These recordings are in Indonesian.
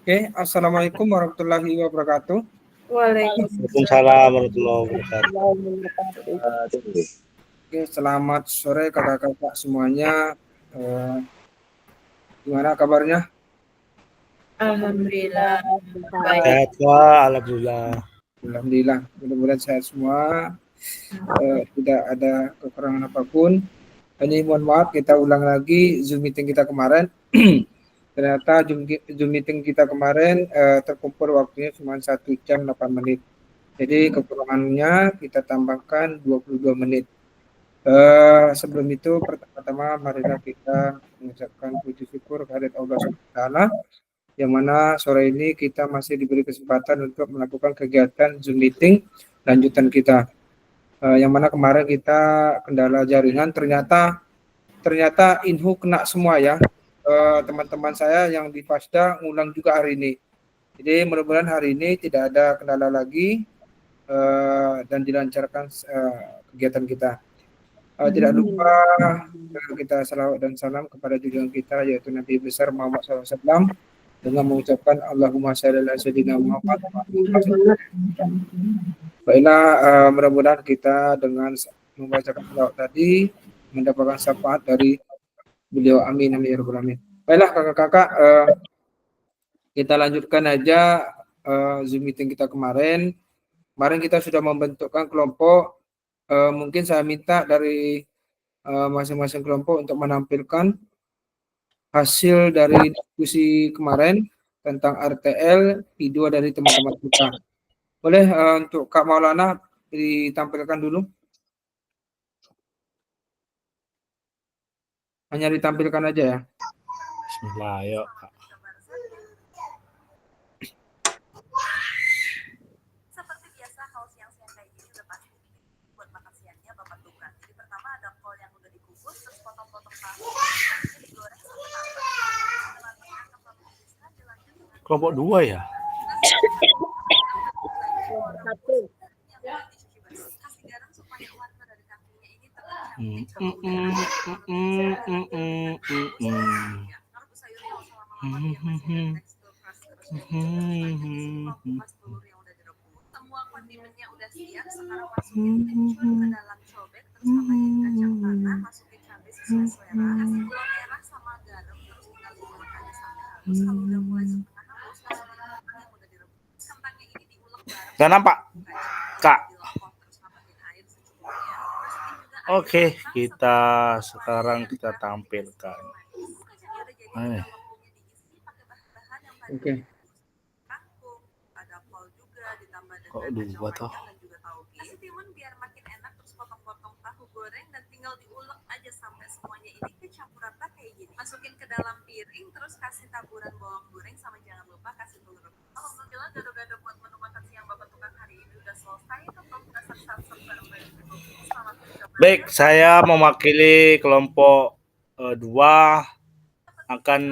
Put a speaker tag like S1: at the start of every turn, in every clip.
S1: Oke, Assalamualaikum warahmatullahi wabarakatuh.
S2: Waalaikumsalam warahmatullahi wabarakatuh.
S1: Oke, selamat sore kakak-kakak semuanya. Gimana kabarnya?
S3: Alhamdulillah baik.
S2: Sehat Pak, alhamdulillah.
S1: Alhamdulillah, mudah-mudahan sehat semua. Tidak ada kekurangan apapun. Hanya mohon maaf, kita ulang lagi Zoom meeting kita kemarin. Ternyata Zoom meeting kita kemarin terkumpul waktunya cuma 1 jam 8 menit. Jadi kekurangannya kita tambahkan 22 menit. Sebelum itu pertama-tama marilah kita mengucapkan puji syukur kehadirat Allah Subhanahu yang mana sore ini kita masih diberi kesempatan untuk melakukan kegiatan Zoom meeting lanjutan kita. Yang mana kemarin kita kendala jaringan, ternyata Inhu kena semua ya. Teman-teman saya yang di Fasda ngulang juga hari ini. Jadi mudah-mudahan hari ini tidak ada kendala lagi dan dilancarkan kegiatan kita. Tidak lupa kita salawat dan salam kepada junjungan kita yaitu Nabi besar Muhammad SAW dengan mengucapkan Allahumma shalli ala sayyidina Muhammad. Baiklah, mudah-mudahan kita dengan membacakan salawat tadi mendapatkan syafaat dari beliau. Amin amin ya rabbal alamin. Baiklah kakak-kakak, kita lanjutkan aja Zoom meeting kita kemarin. Kemarin kita sudah membentukkan kelompok. Mungkin saya minta dari masing-masing kelompok untuk menampilkan hasil dari diskusi kemarin tentang RTL video dari teman-teman kita. Boleh untuk Kak Maulana ditampilkan dulu? Hanya ditampilkan aja ya.
S2: Bismillah, yuk.
S4: Seperti biasa kalau siang-siang kayak gini udah pasti buat makan siangnya bapak tukar. Jadi pertama ada kol yang udah dikukus, terus potong-potong tahu, digoreng sampai matang.
S2: Kelompok 2 ya?
S3: Satu.
S4: Kasih garam supaya warna dari kakinya ini taruh sayurnya selama tekstur keras terus kupas telur yang udah direbus. Semua kondimennya udah siap, sekarang masukin kencur ke dalam cobek, terus tambahin kacang tanah, masukin cabai sesuai selera, kasih gula merah sama garam, terus tinggal diulek aja sampai halus. Kalau udah mulai setengah halus, masukin kentang yang udah direbus. Kentangnya ini diulek bareng.
S2: Gak nampak, Kak. Oke, kita sekarang kita tampilkan.
S1: Oke.
S2: Kok 2 toh?
S4: Kasih timun biar makin enak, terus potong-potong tahu goreng dan tinggal diulek aja sampai semuanya ini kecampur rata kayak gini. Masukin ke dalam piring, terus kasih taburan bawang goreng sama jangan lupa kasih telur rebus. Alhamdulillah gado-gado buat menu makan siang Bapak Tukang hari ini udah selesai. Tetap dasar-dasar bareng-bareng. Selamat mencoba.
S2: Baik, saya mewakili kelompok 2 akan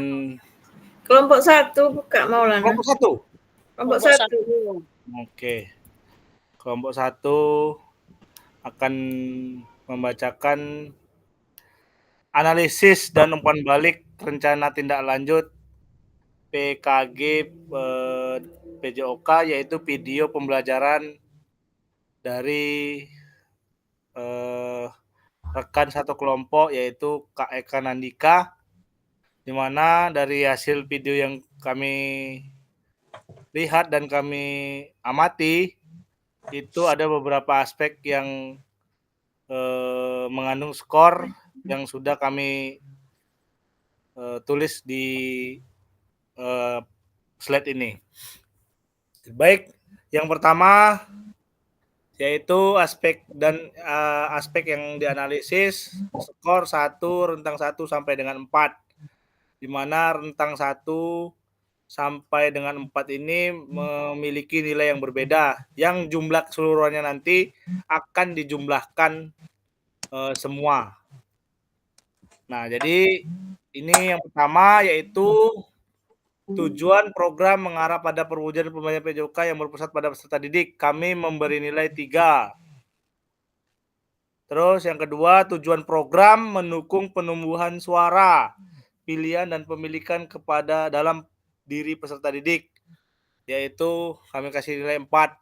S3: Kelompok 1 Kak Maulana.
S2: kelompok 1.
S3: Kelompok 1.
S2: Oke. Kelompok 1 akan membacakan analisis dan umpan balik rencana tindak lanjut PKG PJOK, yaitu video pembelajaran dari rekan satu kelompok yaitu Kak Eka Nandika, di mana dari hasil video yang kami lihat dan kami amati itu ada beberapa aspek yang mengandung skor yang sudah kami tulis di slide ini. Baik, yang pertama yaitu aspek yang dianalisis skor 1, rentang 1 sampai dengan 4, di mana rentang 1 sampai dengan 4 ini memiliki nilai yang berbeda, yang jumlah keseluruhannya nanti akan dijumlahkan semua. Nah, jadi ini yang pertama yaitu tujuan program mengarah pada perwujudan pembelajaran PJOK yang berpusat pada peserta didik. Kami memberi nilai 3. Terus yang kedua, tujuan program mendukung penumbuhan suara, pilihan dan pemilikan kepada dalam diri peserta didik, yaitu kami kasih nilai 4,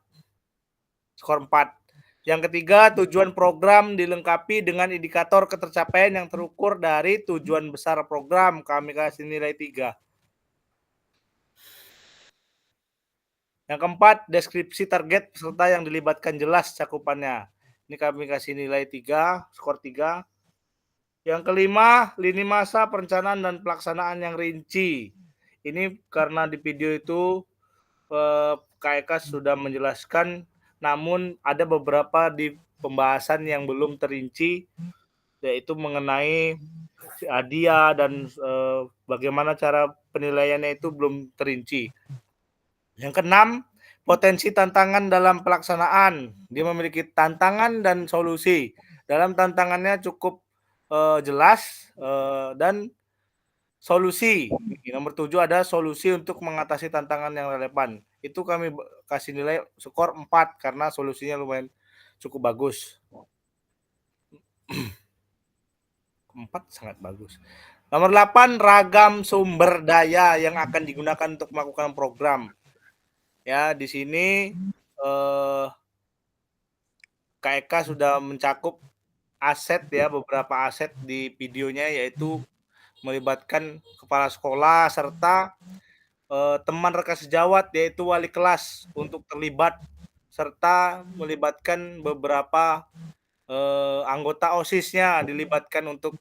S2: skor 4. Yang ketiga, tujuan program dilengkapi dengan indikator ketercapaian yang terukur dari tujuan besar program, kami kasih nilai 3. Yang keempat, deskripsi target peserta yang dilibatkan jelas cakupannya. Ini kami kasih nilai 3, skor 3. Yang kelima, lini masa perencanaan dan pelaksanaan yang rinci. Ini karena di video itu KEK sudah menjelaskan, namun ada beberapa di pembahasan yang belum terinci, yaitu mengenai hadiah dan bagaimana cara penilaiannya itu belum terinci. Yang keenam, potensi tantangan dalam pelaksanaan. Dia memiliki tantangan dan solusi. Dalam tantangannya cukup jelas dan solusi. Nomor 7 ada solusi untuk mengatasi tantangan yang relevan. Itu kami kasih nilai skor 4 karena solusinya lumayan cukup bagus. 4 sangat bagus. Nomor 8, ragam sumber daya yang akan digunakan untuk melakukan program. Ya, di sini KEK sudah mencakup aset ya, beberapa aset di videonya, yaitu melibatkan kepala sekolah serta teman rekan sejawat, yaitu wali kelas untuk terlibat, serta melibatkan beberapa anggota OSIS-nya dilibatkan untuk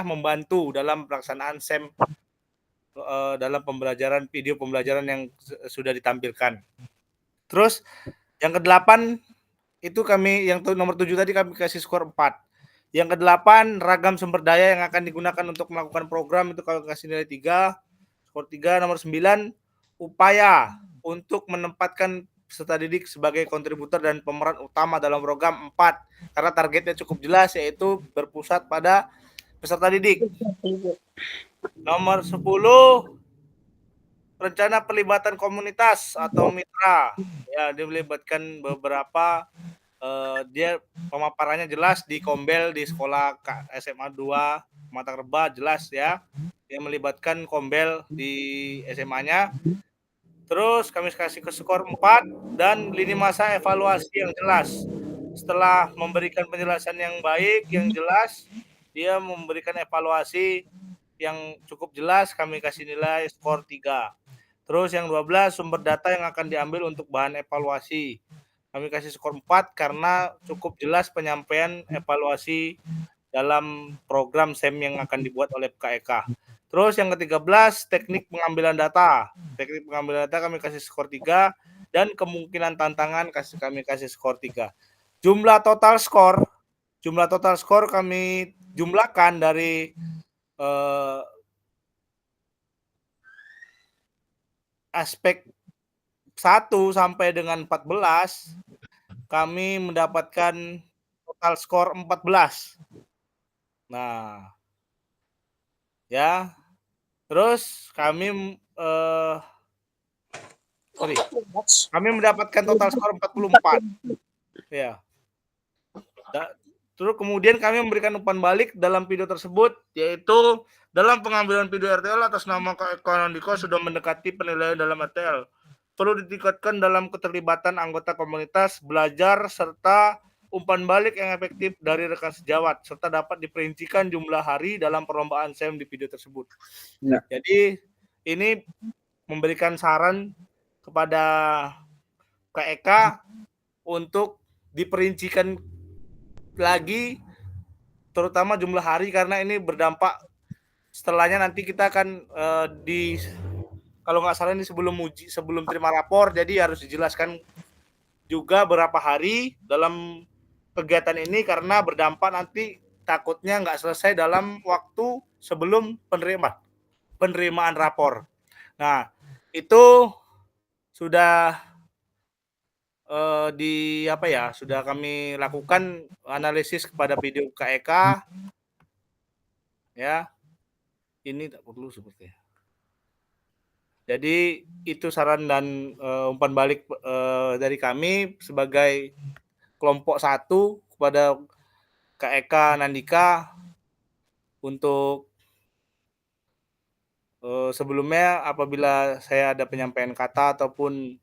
S2: membantu dalam pelaksanaan SEM dalam pembelajaran, video pembelajaran yang sudah ditampilkan. Terus yang ke-8 itu kami, yang nomor 7 tadi kami kasih skor 4. Yang ke-8, ragam sumber daya yang akan digunakan untuk melakukan program, itu kami kasih nilai 3, skor 3. Nomor 9, upaya untuk menempatkan peserta didik sebagai kontributor dan pemeran utama dalam program 4, karena targetnya cukup jelas, yaitu berpusat pada peserta didik. Nomor 10, rencana pelibatan komunitas atau mitra. Ya, dia melibatkan beberapa, dia pemaparannya jelas di Kombel, di sekolah SMA 2 Mata Reba, jelas ya. Dia melibatkan Kombel di SMA-nya. Terus kami kasih ke skor 4 dan lini masa evaluasi yang jelas. Setelah memberikan penjelasan yang baik, yang jelas, dia memberikan evaluasi yang cukup jelas, kami kasih nilai skor 3. Terus yang 12, sumber data yang akan diambil untuk bahan evaluasi. Kami kasih skor 4 karena cukup jelas penyampaian evaluasi dalam program SEM yang akan dibuat oleh KEK. Terus yang ke-13, teknik pengambilan data. Teknik pengambilan data kami kasih skor 3 dan kemungkinan tantangan kami kasih skor 3. Jumlah total skor kami jumlahkan dari aspek 1 sampai dengan 14, kami mendapatkan total skor 14. Nah, ya. Terus kami kami mendapatkan total skor 44. Ya. Terus kemudian kami memberikan umpan balik dalam video tersebut, yaitu dalam pengambilan video RTL atas nama KEK Nandika sudah mendekati penilaian dalam RTL. Perlu ditingkatkan dalam keterlibatan anggota komunitas, belajar, serta umpan balik yang efektif dari rekan sejawat, serta dapat diperincikan jumlah hari dalam perlombaan SEM di video tersebut.
S1: Ya.
S2: Jadi ini memberikan saran kepada KEK untuk diperincikan lagi, terutama jumlah hari, karena ini berdampak setelahnya nanti kita akan kalau nggak salah ini sebelum terima rapor, jadi harus dijelaskan juga berapa hari dalam kegiatan ini, karena berdampak nanti takutnya nggak selesai dalam waktu sebelum penerimaan rapor. Nah, itu sudah sudah kami lakukan analisis kepada video KEK. Ya, ini tak perlu sepertinya. Jadi itu saran dan umpan balik dari kami sebagai kelompok 1 kepada KEK Nandika untuk sebelumnya apabila saya ada penyampaian kata ataupun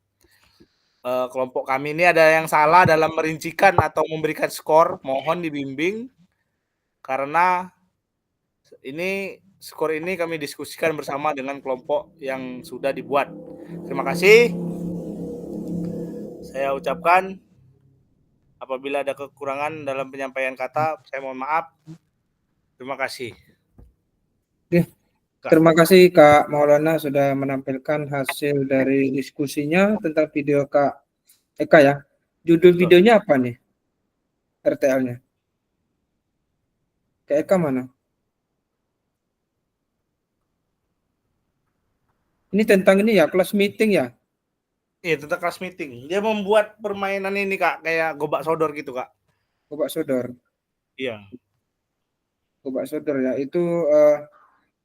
S2: kelompok kami ini ada yang salah dalam merincikan atau memberikan skor, mohon dibimbing karena skor ini kami diskusikan bersama dengan kelompok yang sudah dibuat. Terima kasih. Saya ucapkan apabila ada kekurangan dalam penyampaian kata, saya mohon maaf. Terima kasih.
S1: Oke. Terima kasih Kak Maulana sudah menampilkan hasil dari diskusinya tentang video Kak Eka ya. Judul videonya apa nih? RTL-nya. Kak Eka mana? Ini tentang ini ya, kelas meeting ya?
S2: Iya, tentang kelas meeting. Dia membuat permainan ini Kak, kayak gobak sodor gitu Kak.
S1: Gobak sodor.
S2: Iya.
S1: Gobak sodor ya. Itu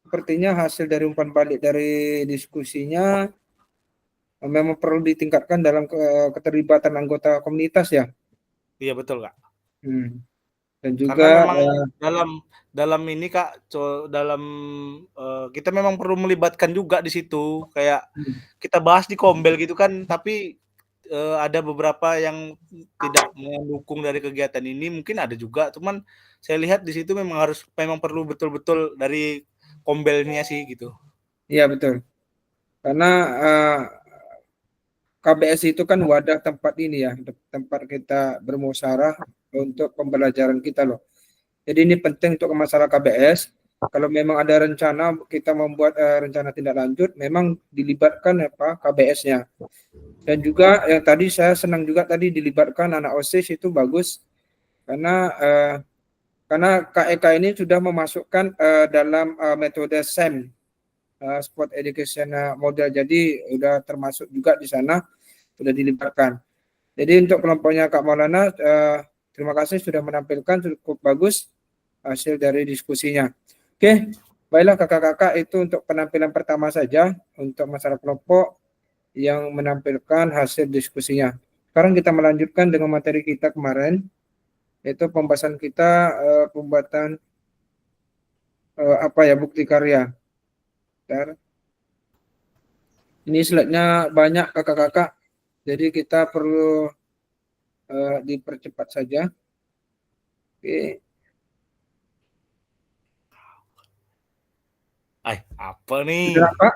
S1: sepertinya hasil dari umpan balik dari diskusinya memang perlu ditingkatkan dalam keterlibatan anggota komunitas ya.
S2: Iya betul Kak.
S1: Dan juga
S2: karena memang dalam ini Kak, dalam kita memang perlu melibatkan juga di situ. Kayak kita bahas di Kombel gitu kan, tapi ada beberapa yang tidak mendukung dari kegiatan ini, mungkin ada juga. Cuman saya lihat di situ memang perlu betul-betul dari Kombelnya sih gitu.
S1: Iya betul. Karena KBS itu kan wadah tempat ini ya, tempat kita bermusyawarah untuk pembelajaran kita loh. Jadi ini penting untuk masalah KBS. Kalau memang ada rencana kita membuat rencana tindak lanjut, memang dilibatkan KBS-nya. Dan juga yang tadi saya senang juga tadi dilibatkan anak OSIS itu bagus karena KEK ini sudah memasukkan dalam metode SEM, Sport Education Model. Jadi sudah termasuk juga di sana, sudah dilibatkan. Jadi untuk kelompoknya Kak Maulana, terima kasih sudah menampilkan cukup bagus hasil dari diskusinya. Oke, baiklah kakak-kakak, itu untuk penampilan pertama saja untuk masalah kelompok yang menampilkan hasil diskusinya. Sekarang kita melanjutkan dengan materi kita kemarin, yaitu pembahasan kita pembuatan bukti karya. Bentar. Ini slide-nya banyak kakak-kakak, jadi kita perlu dipercepat saja. Oke.
S2: Apa nih?
S1: Sudah, Pak?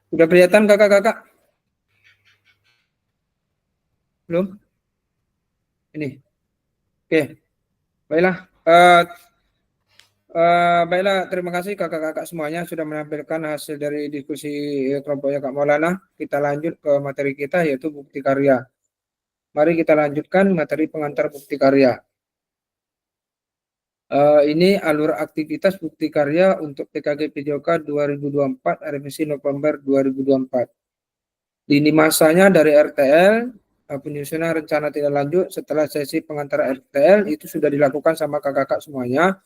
S1: Sudah kelihatan kakak-kakak? Belum? Ini. Oke. Baiklah. Baiklah, terima kasih kakak-kakak semuanya sudah menampilkan hasil dari diskusi kelompoknya Kak Maulana. Kita lanjut ke materi kita, yaitu bukti karya. Mari kita lanjutkan materi pengantar bukti karya. Ini alur aktivitas bukti karya untuk PKG PJOK 2024 revisi November 2024. Lini masanya dari RTL, penyusunan rencana tindak lanjut setelah sesi pengantar RTL itu sudah dilakukan sama kakak-kakak semuanya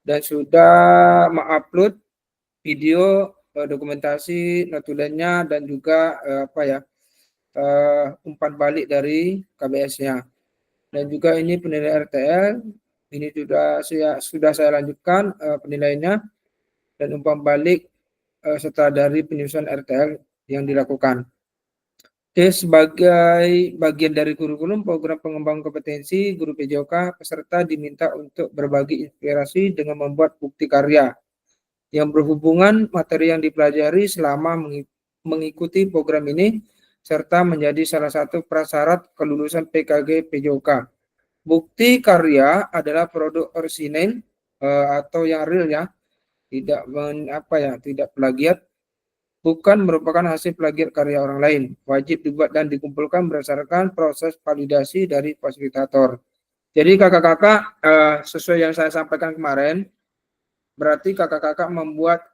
S1: dan sudah mengupload video, dokumentasi, notulennya dan juga umpan balik dari KBS-nya. Dan juga ini penilaian RTL. Ini sudah saya lanjutkan penilaiannya dan umpan balik setelah dari penyusunan RTL yang dilakukan. Oke, sebagai bagian dari kurikulum program pengembangan kompetensi guru PJOK, peserta diminta untuk berbagi inspirasi dengan membuat bukti karya yang berhubungan materi yang dipelajari selama mengikuti program ini serta menjadi salah satu prasyarat kelulusan PKG PJOK. Bukti karya adalah produk orisinil atau yang real ya, tidak plagiat, bukan merupakan hasil plagiat karya orang lain. Wajib dibuat dan dikumpulkan berdasarkan proses validasi dari fasilitator. Jadi kakak-kakak sesuai yang saya sampaikan kemarin, berarti kakak-kakak membuat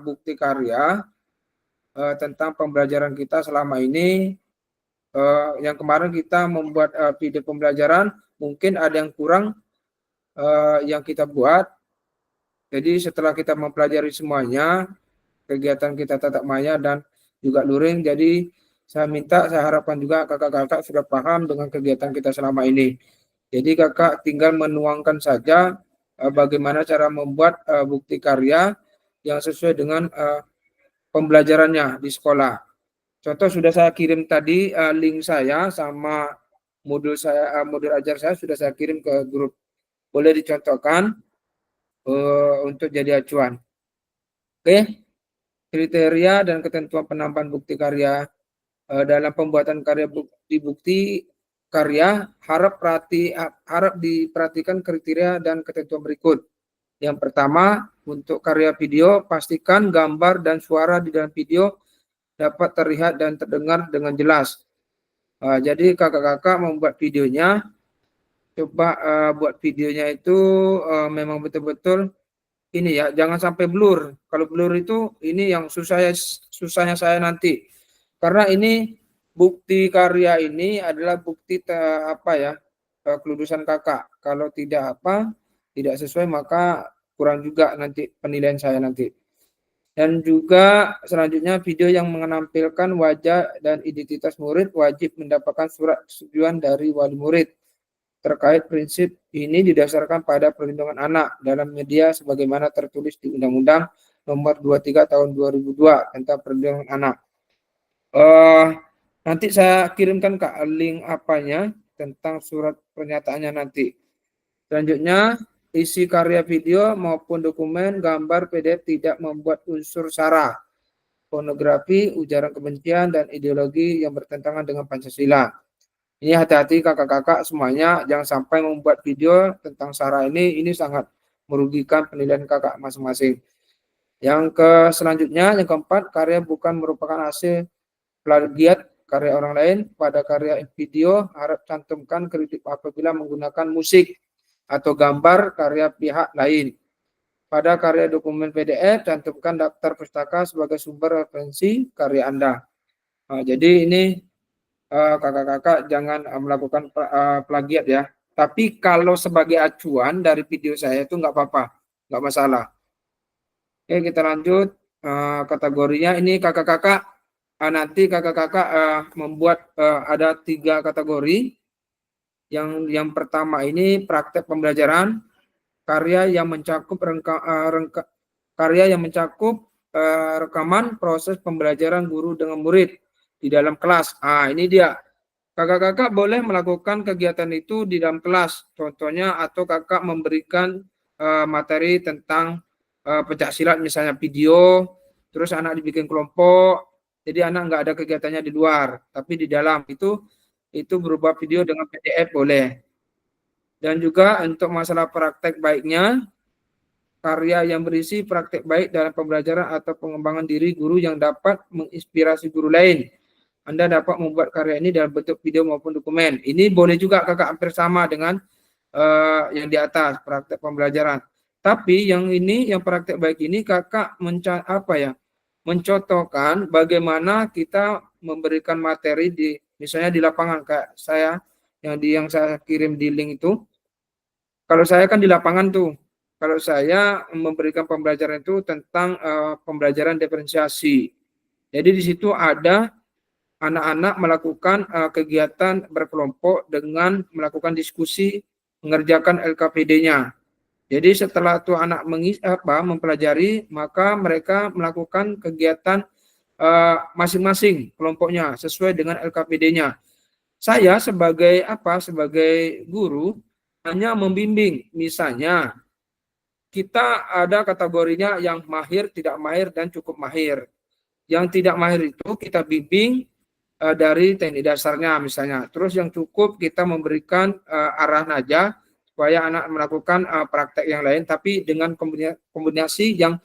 S1: bukti karya tentang pembelajaran kita selama ini. Yang kemarin kita membuat video pembelajaran, mungkin ada yang kurang yang kita buat. Jadi setelah kita mempelajari semuanya, kegiatan kita tatap maya dan juga luring, jadi saya harapkan juga kakak-kakak sudah paham dengan kegiatan kita selama ini. Jadi kakak tinggal menuangkan saja bagaimana cara membuat bukti karya yang sesuai dengan pembelajarannya di sekolah. Contoh sudah saya kirim tadi link saya sama modul saya, modul ajar saya sudah saya kirim ke grup. Boleh dicontohkan untuk jadi acuan. Oke, kriteria dan ketentuan penambahan bukti karya dalam pembuatan karya bukti karya harap diperhatikan kriteria dan ketentuan berikut. Yang pertama, untuk karya video, pastikan gambar dan suara di dalam video dapat terlihat dan terdengar dengan jelas. Jadi kakak-kakak membuat videonya, coba buat videonya itu memang betul-betul ini ya, jangan sampai blur. Kalau blur itu ini yang susahnya saya nanti. Karena ini bukti karya ini adalah bukti kelulusan kakak. Kalau tidak tidak sesuai maka kurang juga nanti penilaian saya nanti. Dan juga selanjutnya video yang menampilkan wajah dan identitas murid wajib mendapatkan surat persetujuan dari wali murid. Terkait prinsip ini didasarkan pada perlindungan anak dalam media sebagaimana tertulis di Undang-Undang Nomor 23 Tahun 2002 tentang perlindungan anak. Nanti saya kirimkan Kak link apanya tentang surat pernyataannya nanti. Selanjutnya, isi karya video maupun dokumen gambar PDF tidak membuat unsur sara, pornografi, ujaran kebencian, dan ideologi yang bertentangan dengan Pancasila. Ini hati-hati kakak-kakak semuanya, jangan sampai membuat video tentang sara ini sangat merugikan penilaian kakak masing-masing. Yang selanjutnya, yang keempat, karya bukan merupakan hasil plagiat karya orang lain. Pada karya video harap cantumkan kritik apabila menggunakan musik atau gambar karya pihak lain. Pada karya dokumen PDF cantumkan daftar pustaka sebagai sumber referensi karya Anda. Jadi ini kakak-kakak jangan melakukan plagiat ya. Tapi kalau sebagai acuan dari video saya itu nggak apa-apa, nggak masalah. Oke, kita lanjut kategorinya. Ini kakak-kakak nanti kakak-kakak membuat ada 3 kategori. Yang pertama ini praktek pembelajaran, karya yang mencakup rekaman proses pembelajaran guru dengan murid di dalam kelas. Ini dia. Kakak-kakak boleh melakukan kegiatan itu di dalam kelas. Contohnya atau kakak memberikan materi tentang pencaksilat misalnya video, terus anak dibikin kelompok. Jadi anak nggak ada kegiatannya di luar, tapi di dalam itu berupa video dengan PDF boleh. Dan juga untuk masalah praktek baiknya, karya yang berisi praktek baik dalam pembelajaran atau pengembangan diri guru yang dapat menginspirasi guru lain. Anda dapat membuat karya ini dalam bentuk video maupun dokumen. Ini boleh juga kakak hampir sama dengan yang di atas, praktek pembelajaran. Tapi yang praktek baik ini kakak mencontohkan bagaimana kita memberikan materi misalnya di lapangan kayak saya yang saya kirim di link itu. Kalau saya kan di lapangan tuh. Kalau saya memberikan pembelajaran itu tentang pembelajaran diferensiasi. Jadi di situ ada anak-anak melakukan kegiatan berkelompok dengan melakukan diskusi mengerjakan LKPD-nya. Jadi setelah itu anak mempelajari, maka mereka melakukan kegiatan masing-masing kelompoknya sesuai dengan LKPD-nya. Saya sebagai guru hanya membimbing. Misalnya kita ada kategorinya yang mahir, tidak mahir, dan cukup mahir. Yang tidak mahir itu kita bimbing dari teknik dasarnya misalnya. Terus yang cukup kita memberikan arahan aja supaya anak melakukan praktek yang lain tapi dengan kombinasi yang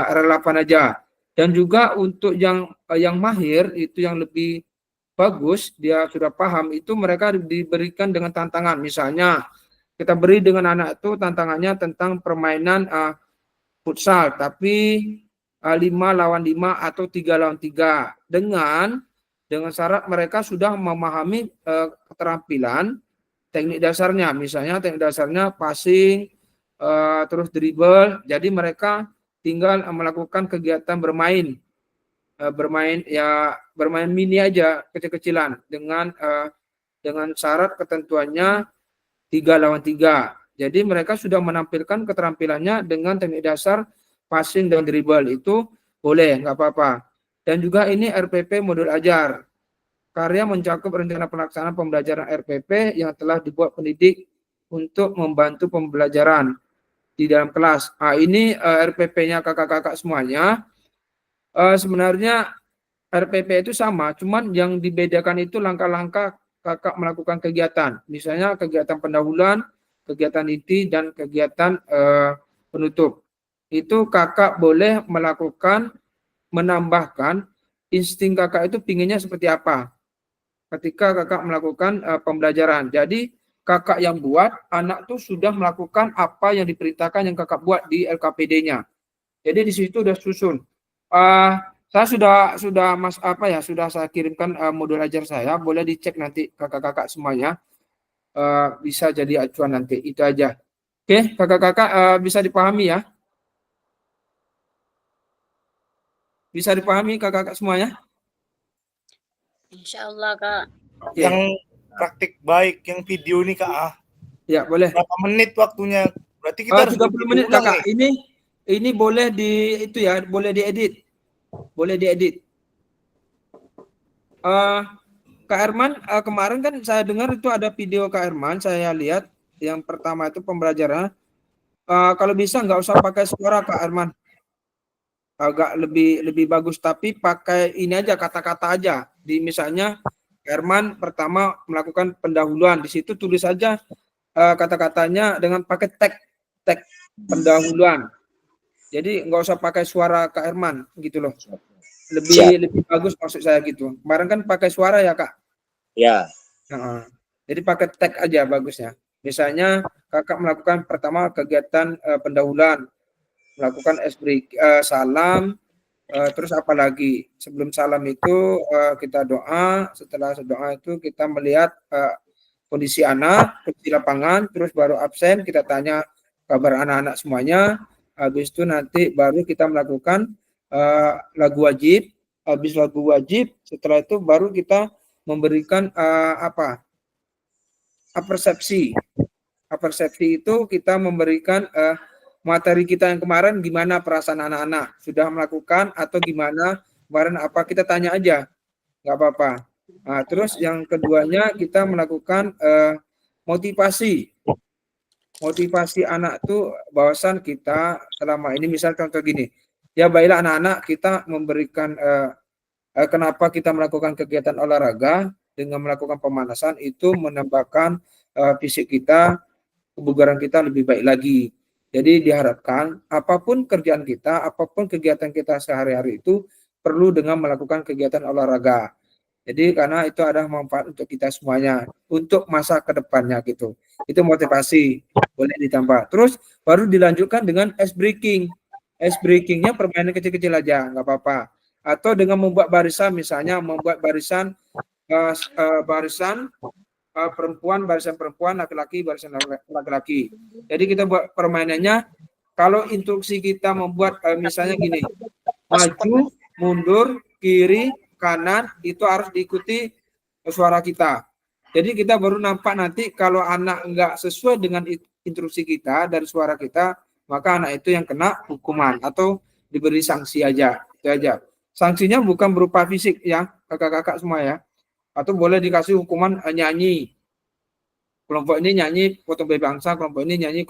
S1: relevan aja. Dan juga untuk yang mahir itu yang lebih bagus, dia sudah paham, itu mereka diberikan dengan tantangan. Misalnya kita beri dengan anak itu tantangannya tentang permainan futsal tapi 5 lawan 5 atau 3 lawan 3 dengan syarat mereka sudah memahami keterampilan teknik dasarnya. Misalnya teknik dasarnya passing, terus dribble. Jadi mereka tinggal melakukan kegiatan bermain mini aja kecil-kecilan dengan syarat ketentuannya 3 lawan 3. Jadi mereka sudah menampilkan keterampilannya dengan teknik dasar passing dan dribble, itu boleh, nggak apa-apa. Dan juga ini RPP modul ajar. Karya mencakup rencana pelaksanaan pembelajaran RPP yang telah dibuat pendidik untuk membantu pembelajaran di dalam kelas. Ini RPP-nya kakak-kakak semuanya. Sebenarnya RPP itu sama, cuman yang dibedakan itu langkah-langkah kakak melakukan kegiatan. Misalnya kegiatan pendahuluan, kegiatan inti, dan kegiatan penutup. Itu kakak boleh melakukan, menambahkan insting kakak itu pinginnya seperti apa ketika kakak melakukan pembelajaran. Jadi kakak yang buat, anak tuh sudah melakukan apa yang diperintahkan yang kakak buat di LKPD-nya. Jadi di situ udah susun. Saya sudah saya kirimkan modul ajar saya, boleh dicek nanti kakak-kakak semuanya, bisa jadi acuan nanti. Itu aja. Oke, kakak-kakak bisa dipahami ya? Bisa dipahami kakak-kakak semuanya?
S3: Insya Allah Kak.
S1: Oke.
S2: Yang praktik baik, yang video nih Kak.
S1: Ya, boleh.
S2: Berapa menit waktunya? Berarti kita harus
S1: 30 menit
S2: ulang
S1: kakak.
S2: nih.
S1: Ini boleh boleh diedit. Boleh diedit. Kak Herman, kemarin kan saya dengar itu ada video Kak Herman, saya lihat yang pertama itu pembelajaran. Kalau bisa nggak usah pakai suara Kak Herman, agak lebih bagus, tapi pakai ini aja, kata-kata aja. Di misalnya Kak Herman pertama melakukan pendahuluan, di situ tulis aja kata-katanya dengan pakai tag pendahuluan. Jadi nggak usah pakai suara Kak Herman gitu loh. Lebih bagus maksud saya gitu. Kemarin kan pakai suara ya Kak.
S5: Ya.
S1: Jadi pakai tag aja bagusnya. Misalnya kakak melakukan pertama kegiatan pendahuluan, melakukan salam, terus apa lagi? Sebelum salam itu kita doa. Setelah doa itu kita melihat kondisi anak, kondisi lapangan, terus baru absen, kita tanya kabar anak-anak semuanya. Habis itu nanti baru kita melakukan lagu wajib. Habis lagu wajib, setelah itu baru kita memberikan persepsi. Persepsi itu kita memberikan materi kita yang kemarin, gimana perasaan anak-anak, sudah melakukan atau gimana kemarin, apa kita tanya aja, nggak apa-apa. Terus yang keduanya kita melakukan motivasi anak tuh, bahwasan kita selama ini, misal contoh gini, ya baiklah anak-anak, kita memberikan kenapa kita melakukan kegiatan olahraga dengan melakukan pemanasan, itu menambahkan fisik kita, kebugaran kita lebih baik lagi. Jadi diharapkan apapun kerjaan kita, apapun kegiatan kita sehari-hari itu perlu dengan melakukan kegiatan olahraga. Jadi karena itu ada manfaat untuk kita semuanya, untuk masa ke depannya gitu. Itu motivasi, boleh ditambah. Terus baru dilanjutkan dengan ice breaking. Ice breakingnya permainan kecil-kecil aja, nggak apa-apa. Atau dengan membuat barisan, misalnya membuat barisan barisan perempuan, laki-laki, barisan laki-laki. Jadi kita buat permainannya, kalau instruksi kita membuat misalnya gini, maju, mundur, kiri, kanan, itu harus diikuti suara kita. Jadi kita baru nampak nanti kalau anak enggak sesuai dengan instruksi kita dari suara kita, maka anak itu yang kena hukuman atau diberi sanksi aja. Itu aja. Sanksinya bukan berupa fisik ya, kakak-kakak semua ya. Atau boleh dikasih hukuman nyanyi. Kelompok ini nyanyi Potong Bayi Bangsa, kelompok ini nyanyi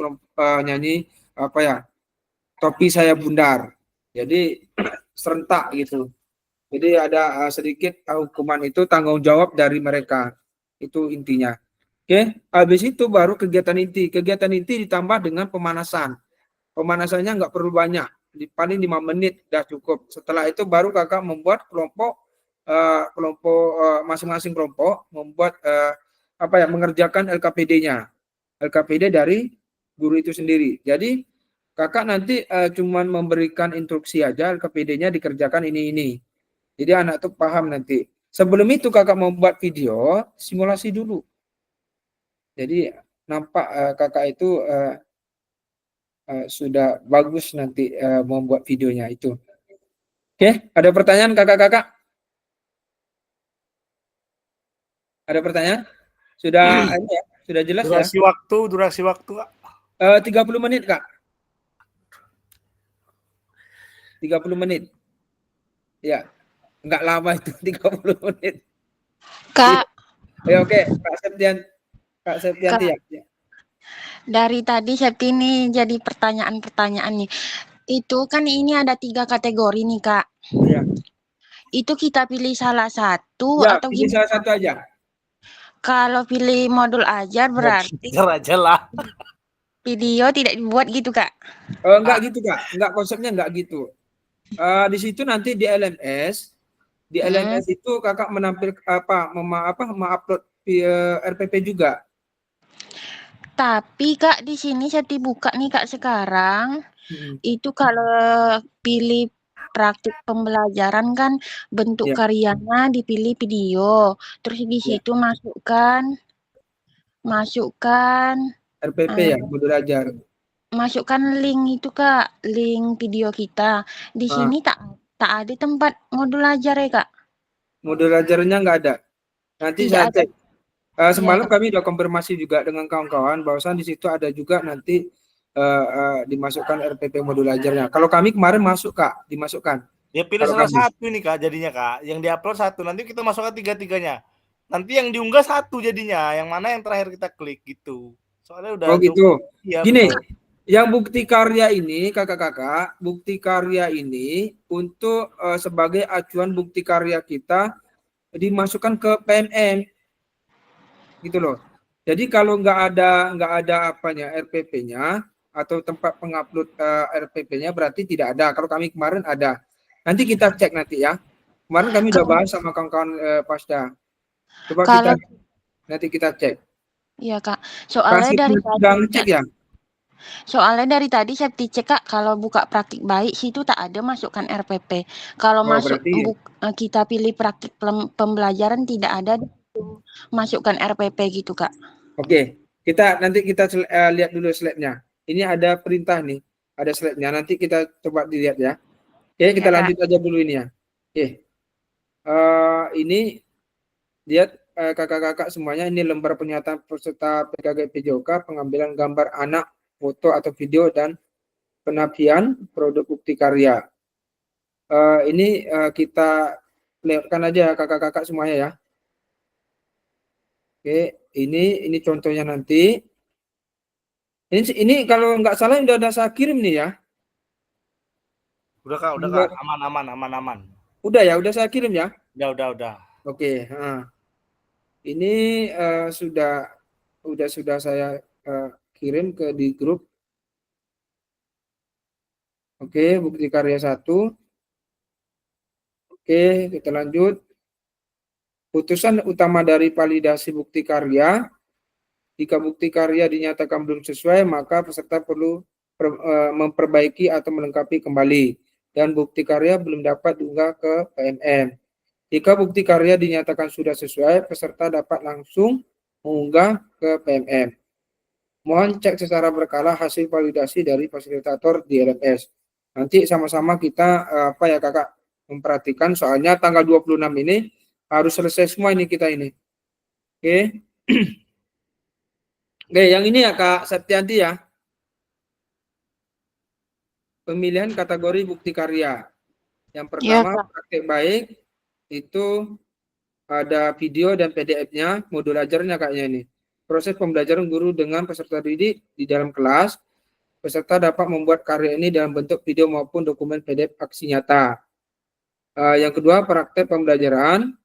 S1: Topi Saya Bundar. Jadi serentak gitu. Jadi ada sedikit hukuman, itu tanggung jawab dari mereka. Itu intinya. Oke, habis itu baru kegiatan inti. Kegiatan inti ditambah dengan pemanasan. Pemanasannya nggak perlu banyak, paling 5 menit udah cukup. Setelah itu baru kakak membuat kelompok masing-masing kelompok membuat mengerjakan LKPD-nya. LKPD dari guru itu sendiri. Jadi kakak nanti cuman memberikan instruksi aja, LKPD-nya dikerjakan ini. Jadi anak tuh paham nanti. Sebelum itu kakak membuat video, simulasi dulu. Jadi nampak kakak itu sudah bagus nanti membuat videonya itu. Oke, ada pertanyaan kakak-kakak? Ada pertanyaan? Sudah jelas ya?
S2: Durasi waktu.
S1: 30 menit, Kak. 30 menit. Ya, enggak lama itu 30 menit.
S5: Kak,
S1: Ya, oke, Kak Septianti ya.
S5: dari tadi Septini jadi pertanyaan-pertanyaan nih. Itu kan ini ada 3 kategori nih, Kak.
S1: Iya.
S5: Itu kita pilih salah satu
S1: Ya,
S5: atau
S1: pilih
S5: gimana?
S1: salah satu aja.
S5: Kalau pilih modul ajar berarti
S2: aja lah.
S5: video tidak dibuat gitu, Kak?
S1: Enggak gitu, Kak. Enggak, konsepnya enggak gitu. Di situ nanti di LMS itu Kakak menampil mengupload RPP juga.
S5: Tapi Kak di sini Septi buka nih Kak sekarang. Itu kalau pilih praktik pembelajaran kan bentuk
S1: Ya.
S5: karyanya dipilih video. Terus di
S1: Ya.
S5: situ masukkan
S1: RPP ya, modul ajar.
S5: masukkan link itu Kak, link video kita. Di sini tak ada tempat modul ajar ya Kak.
S1: Modul ajarnya enggak ada. Nanti
S5: Tidak
S1: saya
S5: ada.
S1: cek. Semalam kami udah konfirmasi juga dengan kawan-kawan bahwasan di situ ada juga nanti dimasukkan RPP modul ajarnya. Kalau kami kemarin masuk, Kak, dimasukkan.
S2: Ya pilih
S1: Kalau
S2: salah
S1: kami.
S2: satu ini Kak jadinya Kak. Yang diupload satu, nanti kita masukkan tiga-tiganya. Nanti yang diunggah satu jadinya, yang mana yang terakhir kita klik gitu. Soalnya udah
S1: gitu.
S2: Ya,
S1: gini,
S2: betul.
S1: Yang bukti karya ini, kakak-kakak, bukti karya ini untuk sebagai acuan bukti karya kita dimasukkan ke PMM. Gitu loh. Jadi kalau nggak ada apanya RPP-nya atau tempat pengupload RPP-nya berarti tidak ada. Kalau kami kemarin ada. Nanti kita cek nanti ya. Kemarin kami udah bahas sama kawan-kawan Pasda. Coba nanti kita cek.
S5: Iya Kak. Soalnya dari tadi Septi cek Kak, kalau buka praktik baik situ tak ada masukkan RPP. Kalau kita pilih praktik pembelajaran tidak ada masukkan RPP gitu Kak.
S1: Oke, nanti kita lihat dulu slide-nya. Ini ada perintah nih, ada slide-nya. Nanti kita coba dilihat ya. Oke, kita lanjut aja dulu ini ya. Oke, ini lihat kakak-kakak semuanya, ini lembar pernyataan peserta PKG PJOK, pengambilan gambar anak, foto atau video, dan penapian produk bukti karya. Ini kita lihatkan aja kakak-kakak semuanya ya. Oke, ini contohnya nanti. Ini kalau nggak salah udah ada saya kirim nih ya.
S2: Udah Kak, aman.
S1: Udah ya, udah saya kirim ya.
S2: Udah.
S1: Oke, ini sudah saya kirim di grup. Oke, bukti karya 1. Oke, kita lanjut. Putusan utama dari validasi bukti karya. Jika bukti karya dinyatakan belum sesuai, maka peserta perlu memperbaiki atau melengkapi kembali. Dan bukti karya belum dapat diunggah ke PMM. Jika bukti karya dinyatakan sudah sesuai, peserta dapat langsung mengunggah ke PMM. Mohon cek secara berkala hasil validasi dari fasilitator di LMS. Nanti sama-sama kita kakak memperhatikan, soalnya tanggal 26 ini harus selesai semua ini kita ini. Oke. Oke, yang ini ya Kak Septianti ya. Pemilihan kategori bukti karya. Yang pertama, praktek baik itu ada video dan PDF-nya, modul ajarnya kayaknya ini. Proses pembelajaran guru dengan peserta didik di dalam kelas. Peserta dapat membuat karya ini dalam bentuk video maupun dokumen PDF aksi nyata. Yang kedua, praktek pembelajaran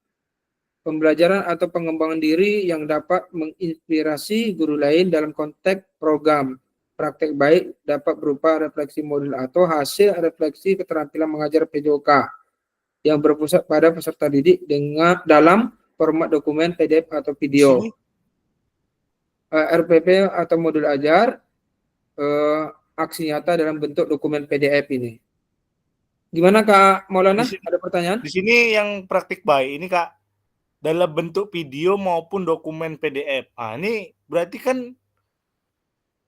S1: atau pengembangan diri yang dapat menginspirasi guru lain dalam konteks program. Praktek baik dapat berupa refleksi modul atau hasil refleksi keterampilan mengajar PJOK yang berpusat pada peserta didik dalam format dokumen PDF atau video. RPP atau modul ajar aksi nyata dalam bentuk dokumen PDF ini. Gimana Kak Maulana? Ada pertanyaan?
S2: Di sini yang praktik baik ini Kak, dalam bentuk video maupun dokumen PDF. Ini berarti kan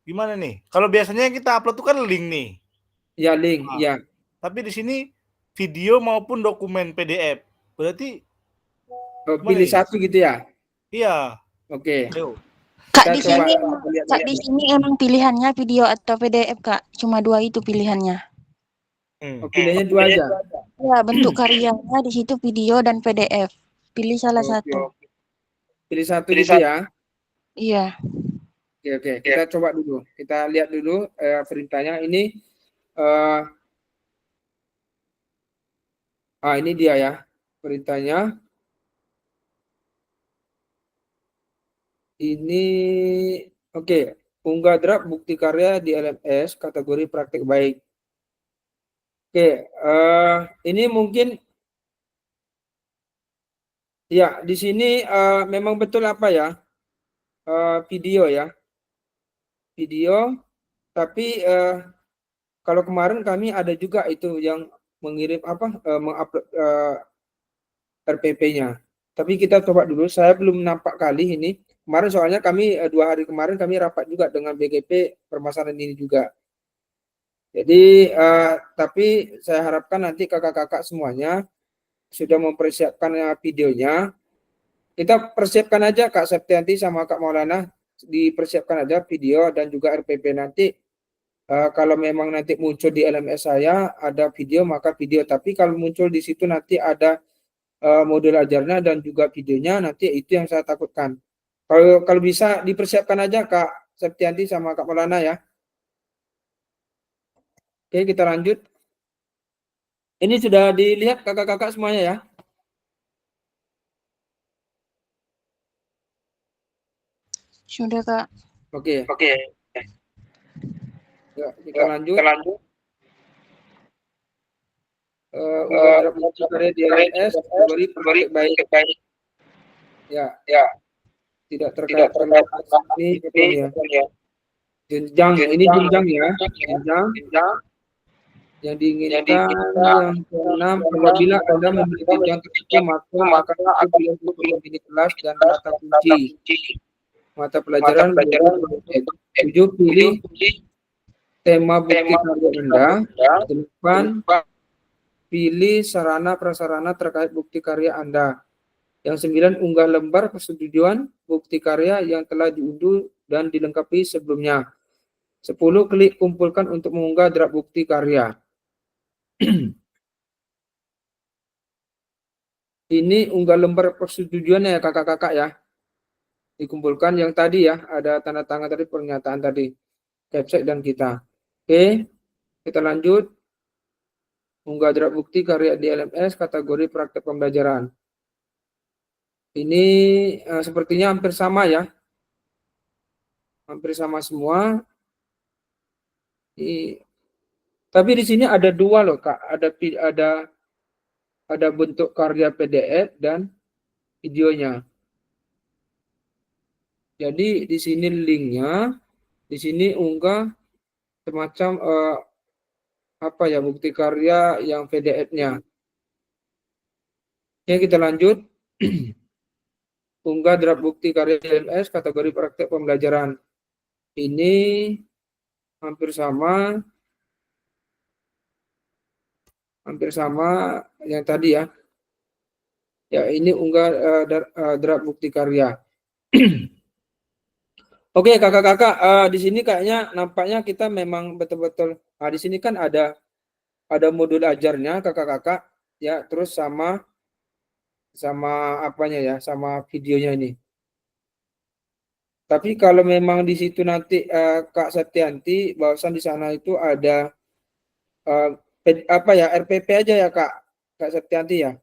S2: gimana nih? Kalau biasanya kita upload tuh kan link nih.
S1: Ya, link, ya.
S2: Tapi di sini video maupun dokumen PDF. Berarti
S1: pilih satu gitu ya?
S2: Iya.
S1: Oke.
S5: Kak,
S1: Kita
S5: di
S1: coba
S5: sini
S1: lihat.
S5: Kak, di sini emang pilihannya video atau PDF, Kak. Cuma 2 itu pilihannya.
S1: Oh, pilihannya 2 aja.
S5: Ya, bentuk karyanya di situ video dan PDF. Pilih salah
S1: Oke,
S5: satu.
S1: Pilih satu gitu ya.
S5: Iya.
S1: Oke. Kita coba dulu. Kita lihat dulu perintahnya ini. Ini dia ya perintahnya. Ini oke. Unggah draft bukti karya di LMS kategori praktik baik. Oke, ini mungkin ya di sini memang betul apa ya, video ya, video. Tapi kalau kemarin kami ada juga itu yang mengirim mengupload RPP-nya. Tapi kita coba dulu. Saya belum nampak kali ini. Kemarin soalnya kami 2 hari kemarin kami rapat juga dengan BGP permasalahan ini juga. Jadi tapi saya harapkan nanti kakak-kakak semuanya sudah mempersiapkan videonya. Kita persiapkan aja Kak Septianti sama Kak Maulana, dipersiapkan aja video dan juga RPP nanti. Kalau memang nanti muncul di LMS saya ada video maka video, tapi kalau muncul di situ nanti ada modul ajarnya dan juga videonya, nanti itu yang saya takutkan. Kalau bisa dipersiapkan aja Kak Septianti sama Kak Maulana ya. Oke, kita lanjut. Ini sudah dilihat kakak-kakak semuanya ya.
S5: Sudah, Kak.
S1: Oke. Ya, kita lanjut. Unggah draft bukti karya di LMS kategori praktik baik. Ya. Tidak terkait ini betul ya. Jenjang, ini jenjang ya. Jenjang yang diinginkan yang keenam, apabila Anda memiliki jenjang tertentu maka itu pilihan untuk memilih kelas dan mata kunci. Mata pelajaran 7, pilih tema bukti karya Anda. 8, pilih sarana prasarana terkait bukti karya Anda. Yang 9, unggah lembar persetujuan bukti karya yang telah diunduh dan dilengkapi sebelumnya. 10, klik kumpulkan untuk mengunggah draft bukti karya. Ini unggah lembar persetujuannya ya kakak-kakak ya. Dikumpulkan yang tadi ya, ada tanda tangan tadi, pernyataan tadi. Capsek dan kita. Oke, kita lanjut. Unggah draft bukti karya di LMS kategori praktek pembelajaran. Ini sepertinya hampir sama ya. Hampir sama semua. Tapi di sini ada 2 loh Kak. Ada bentuk karya PDF dan videonya. Jadi di sini linknya, di sini unggah semacam bukti karya yang PDF-nya. Oke, kita lanjut. Unggah draft bukti karya LMS kategori praktek pembelajaran. Ini hampir sama yang tadi ya. Ya, ini unggah draft bukti karya. Oke, kakak-kakak, di sini kayaknya nampaknya kita memang betul-betul. Nah, di sini kan ada modul ajarnya kakak-kakak ya, terus sama apanya ya, sama videonya ini. Tapi kalau memang di situ nanti Kak Septianti bahwasan di sana itu ada RPP aja ya Kak Septianti ya.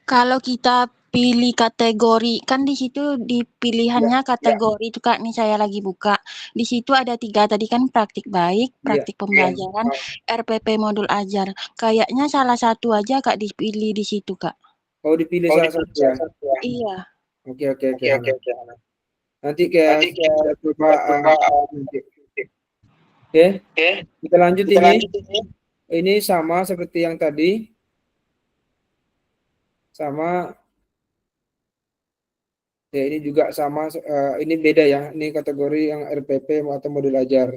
S5: Kalau kita pilih kategori, kan di situ di pilihannya kategori itu Kak, nih saya lagi buka. Di situ ada 3 tadi kan, praktik baik, praktik pembelajaran, RPP modul ajar. Kayaknya salah satu aja Kak dipilih di situ Kak.
S1: Oh, dipilih salah satu ya.
S5: Iya.
S1: Oke. Nanti kita coba nanti. Oke. Kita lanjut ini. Ini sama seperti yang tadi. Sama. Ya, ini juga sama. Ini beda ya. Ini kategori yang RPP atau modul ajar.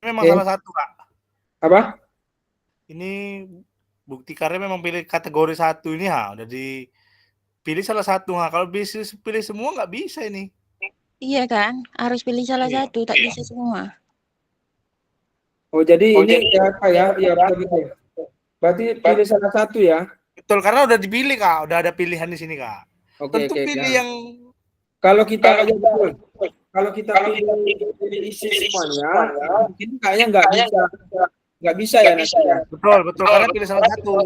S2: Memang salah satu Kak.
S1: Apa?
S2: Ini bukti karya memang pilih kategori 1 ini udah di Pilih salah satu. Nah, kalau bisa pilih semua nggak bisa ini.
S5: Iya kan? Harus pilih salah
S2: Iya.
S5: satu, tak bisa semua.
S1: Oh, jadi ini ya apa ya? Ya betul. Berarti pilih salah satu ya.
S2: Betul, karena udah dipilih, Kak. Udah ada pilihan di sini, Kak.
S1: Oke,
S2: Tentu pilih
S1: ya.
S2: yang
S1: Kalau kita betul. Kalau kita pilih isi semuanya, mungkin kayaknya nggak bisa ya nanti ya.
S2: betul, karena pilih salah satu.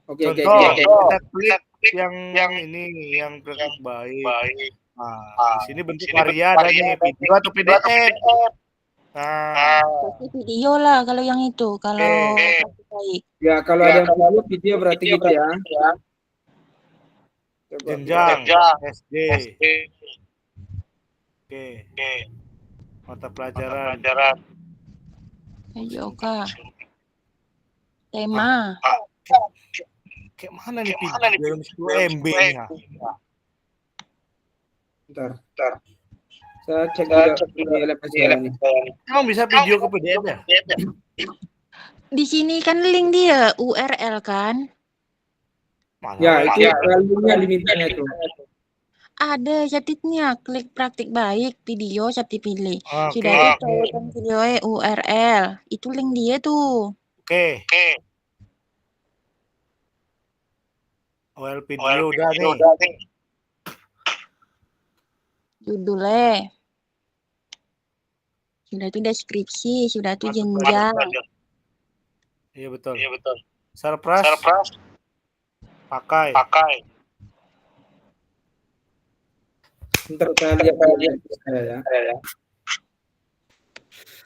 S1: Oke.
S2: Contoh, kita klik yang ini, yang praktik baik. Nah, di sini bentuk karya ada nih, video atau PDF. Nah,
S5: Pasti video lah kalau yang itu, kalau praktik baik.
S1: Ya, kalau ada yang video berarti gitu ya. Coba.
S2: jenjang SD. Oke. Mata pelajaran.
S5: Ayo Kak. Tema.
S2: Kayak mana nih video dalam 10 MB nih, Kak?
S1: Bentar. Saya cek juga di LMS ini.
S2: Emang bisa video ke PDF ya?
S5: Di sini kan link dia, URL kan?
S2: Mana
S1: Ya,
S2: ada?
S1: itu linknya dimintanya itu.
S5: Ada catatnya, klik praktik baik, video catat pilih.
S2: Oke.
S5: Sudah itu kan video URL. Itu link dia tuh.
S2: Oke. OL video udah nih.
S5: Judulnya. Sudah itu deskripsi, sudah itu jenjang.
S2: Iya betul. Surprise. Pakai.
S1: Bentar saya lihat saya ya.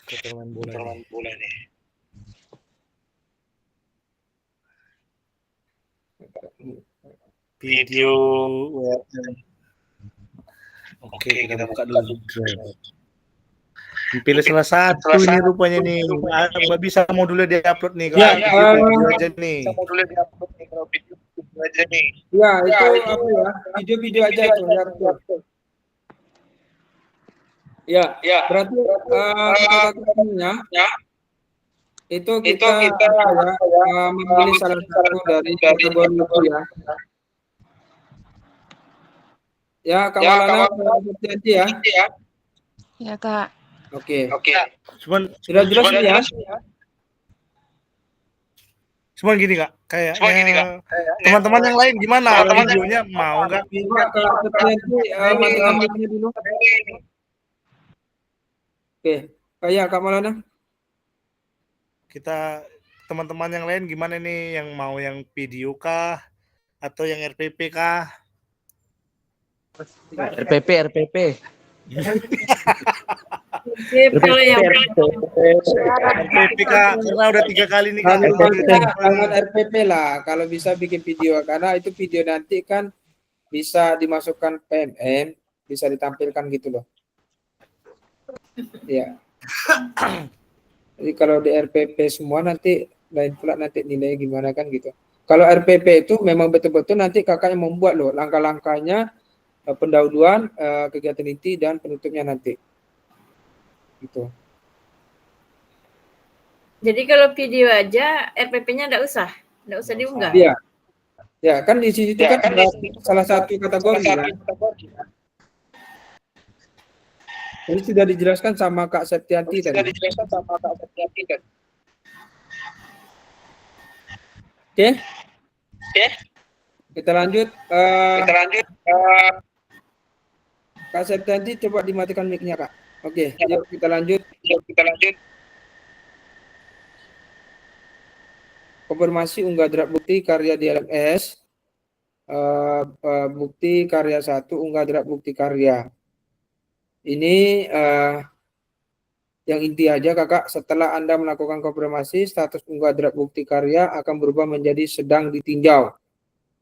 S2: Kita main bola nih. Video. Oke, kita buka dulu. Pilih salah satu nih rupanya nih. Nggak bisa modulnya diupload nih. Kalau video aja nih.
S1: Ya, itu apa ya? Video-video aja itu. Ya, berarti kata-katanya itu kita memilih salah satu dari kategori itu ya. Ya, Kak Maulana hati-hati ya.
S5: Ya Kak.
S1: Oke.
S2: Cuman
S1: Sudah jelas ini ya?
S2: Cuman gini Kak, kayaknya teman-teman yang lain gimana? Videonya mau nggak?
S1: Kalau hati-hati mati dulu. Oke, kayak Kak Maulana.
S2: Kita teman-teman yang lain gimana nih, yang mau yang video kah atau yang RPP kah?
S6: RPP.
S3: Kalau yang
S2: RPP Kak, karena udah 3 kali nih Kak.
S1: Jangan RPP lah, kalau bisa bikin video, karena itu video nanti kan bisa dimasukkan PMM, bisa ditampilkan gitu loh. Ya. Jadi kalau di RPP semua nanti lain pula nanti nilainya gimana kan gitu. Kalau RPP itu memang betul-betul nanti kakak yang membuat loh langkah-langkahnya, pendahuluan, kegiatan inti dan penutupnya nanti. Gitu.
S3: jadi kalau video aja RPP-nya enggak usah diunggah.
S1: Iya. Ya, kan di situ kan ada salah satu kategori kan. Ini sudah dijelaskan sama Kak Septianti tadi. Oke. Kita lanjut. Kak Septianti coba dimatikan mic-nya, Kak. Oke, yuk kita lanjut. Konfirmasi unggah draft bukti karya di LMS. Bukti karya 1 unggah draft bukti karya. Ini yang inti aja Kakak, setelah Anda melakukan konfirmasi, status unggah draft bukti karya akan berubah menjadi sedang ditinjau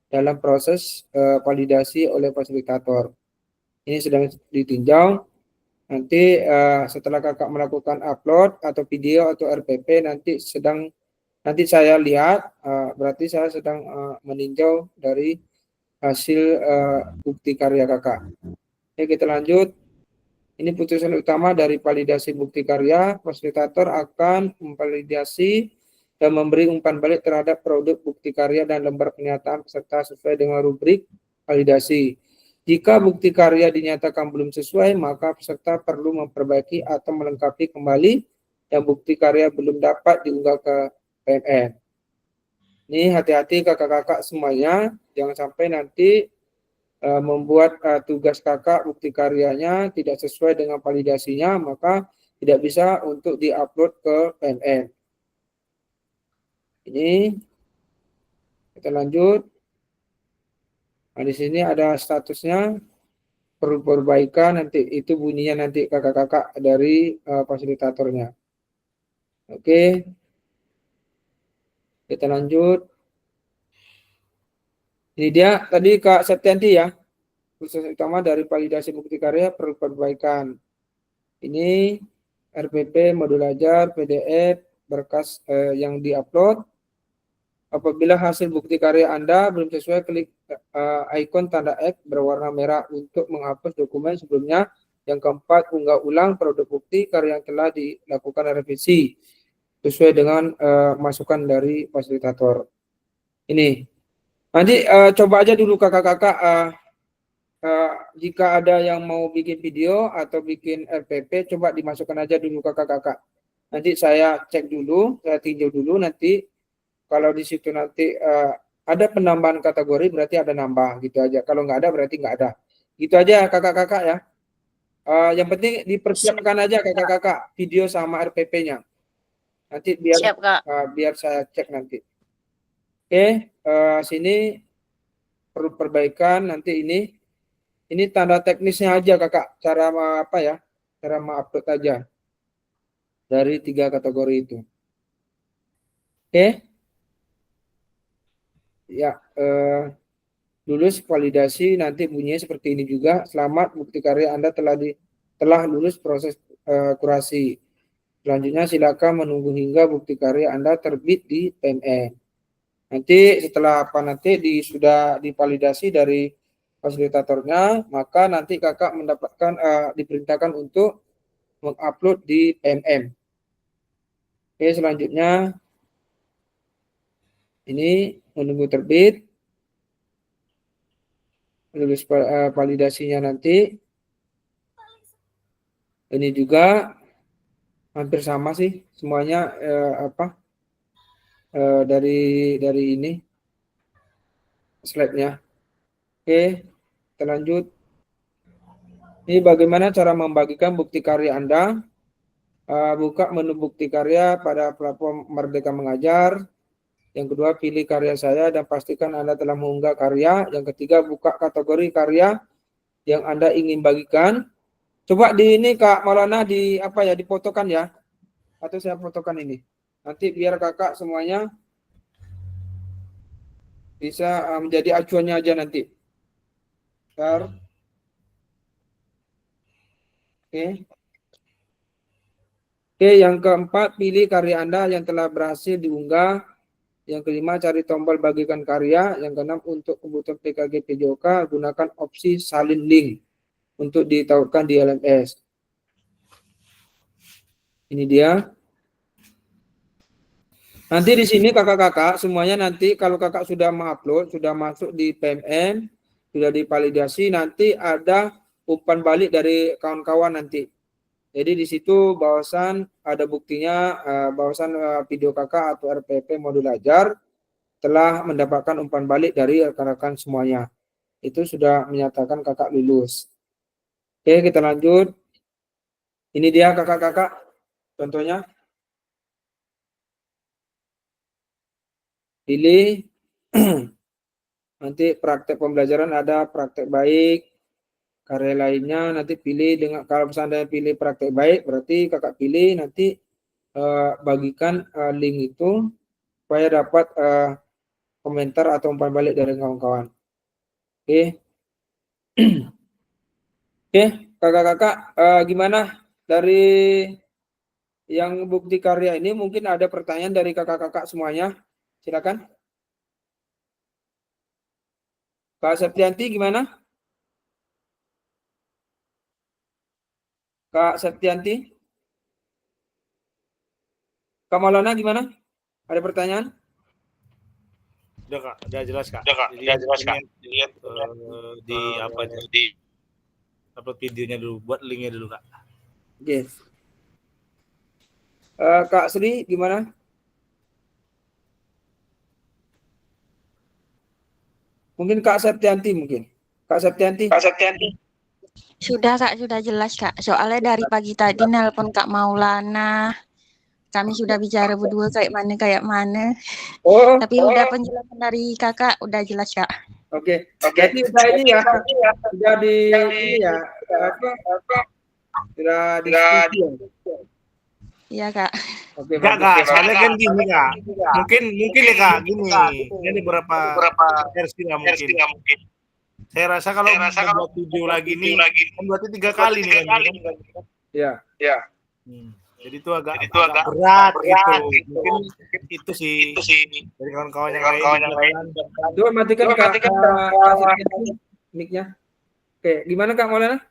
S1: dalam proses validasi oleh fasilitator. Ini sedang ditinjau. Nanti setelah Kakak melakukan upload atau video atau RPP, nanti saya lihat, berarti saya sedang meninjau dari hasil bukti karya Kakak. Oke, kita lanjut. Ini putusan utama dari validasi bukti karya. Fasilitator akan memvalidasi dan memberi umpan balik terhadap produk bukti karya dan lembar pernyataan peserta sesuai dengan rubrik validasi. Jika bukti karya dinyatakan belum sesuai, maka peserta perlu memperbaiki atau melengkapi kembali yang bukti karya belum dapat diunggah ke PMN. Ini hati-hati kakak-kakak semuanya, jangan sampai nanti membuat tugas kakak bukti karyanya tidak sesuai dengan validasinya, maka tidak bisa untuk diupload ke PMN. Ini kita lanjut. Nah, di sini ada statusnya perlu perbaikan, nanti itu bunyinya nanti kakak-kakak dari fasilitatornya. Oke, kita lanjut. Ini dia tadi Kak Septianti ya, khusus utama dari validasi bukti karya perlu perbaikan. Ini RPP, modul ajar, PDF, berkas yang diupload. Apabila hasil bukti karya Anda belum sesuai, klik ikon tanda X berwarna merah untuk menghapus dokumen sebelumnya. Yang keempat, unggah ulang produk bukti karya yang telah dilakukan revisi sesuai dengan masukan dari fasilitator. Ini. Nanti coba aja dulu kakak-kakak jika ada yang mau bikin video atau bikin RPP, coba dimasukkan aja dulu kakak-kakak. Nanti saya cek dulu, saya tinjau dulu nanti. Kalau di situ nanti ada penambahan kategori berarti ada nambah gitu aja. Kalau nggak ada berarti nggak ada. Gitu aja kakak-kakak ya. Yang penting dipersiapkan aja kakak-kakak video sama RPP-nya. Nanti biar
S5: Siap, Kak.
S1: biar saya cek nanti. Oke, sini perlu perbaikan nanti ini. Ini tanda teknisnya aja kakak. Cara apa ya? Cara mengupload aja dari 3 kategori itu. Oke. Ya, lulus validasi nanti bunyinya seperti ini juga. Selamat, bukti karya Anda telah lulus proses kurasi. Selanjutnya silakan menunggu hingga bukti karya Anda terbit di PMN. Nanti setelah sudah divalidasi dari fasilitatornya, maka nanti kakak mendapatkan diperintahkan untuk mengupload di PMN. Oke, selanjutnya ini menunggu terbit. Lulus validasinya nanti. Ini juga hampir sama sih semuanya dari ini slide-nya. Oke, kita lanjut. Ini bagaimana cara membagikan bukti karya Anda. Buka menu bukti karya pada platform Merdeka Mengajar. Yang kedua, pilih karya saya dan pastikan Anda telah mengunggah karya. Yang ketiga, buka kategori karya yang Anda ingin bagikan. Coba di ini Kak Maulana difotokan ya. Atau saya fotokan ini. Nanti biar kakak semuanya bisa menjadi acuannya aja nanti. Bentar. Oke. Oke, yang keempat, pilih karya Anda yang telah berhasil diunggah. Yang kelima, cari tombol bagikan karya. Yang keenam, untuk kebutuhan PKG PJOK, gunakan opsi salin link untuk ditautkan di LMS. Ini dia. Nanti di sini kakak-kakak semuanya nanti kalau kakak sudah mengupload, sudah masuk di PMN, sudah divalidasi, nanti ada umpan balik dari kawan-kawan nanti. Jadi di situ bahwasan ada buktinya bahwasan video kakak atau RPP modul ajar telah mendapatkan umpan balik dari rekan-rekan semuanya. Itu sudah menyatakan kakak lulus. Oke, kita lanjut. Ini dia kakak-kakak contohnya. Pilih nanti praktek pembelajaran ada praktek baik, karya lainnya nanti pilih dengan kalau misalnya pilih praktek baik berarti kakak pilih nanti bagikan link itu supaya dapat komentar atau umpan balik dari kawan-kawan. Oke. Oke, kakak-kakak gimana dari yang bukti karya ini? Mungkin ada pertanyaan dari kakak-kakak semuanya. Silakan. Kak Septianti gimana? Kak Septianti? Kak Maulana gimana? Ada pertanyaan?
S2: Udah Kak, udah jelas Kak. Dilihat di apa aja, di upload videonya dulu, buat linknya dulu Kak.
S1: Oke. Kak Sri gimana? Mungkin Kak Septianti mungkin. Kak Septianti.
S5: Sudah Kak, sudah jelas Kak. Soalnya dari pagi tadi nelpon Kak Maulana. Kami sudah bicara berdua kayak mana.
S1: Oh,
S5: Tapi udah penjelasan dari Kakak udah jelas Kak.
S1: oke. Jadi udah ini ya. Sudah di ini ya. Apa? Sudah diskusi ya.
S5: Iya Kak.
S1: Oke,
S2: Enggak
S1: bagus.
S2: Kak, soalnya kan gini Kak. Mungkin ya Kak, gini. Ini beberapa versi lah mungkin. Saya rasa kalau buat video lagi nih, kan berarti 3 kali nih kan.
S1: Iya.
S2: Jadi itu agak berat gitu. Mungkin itu sih dari kawan-kawan yang lain.
S1: Coba matikan Kak Septianti mic-nya. Oke, gimana Kak Maulana?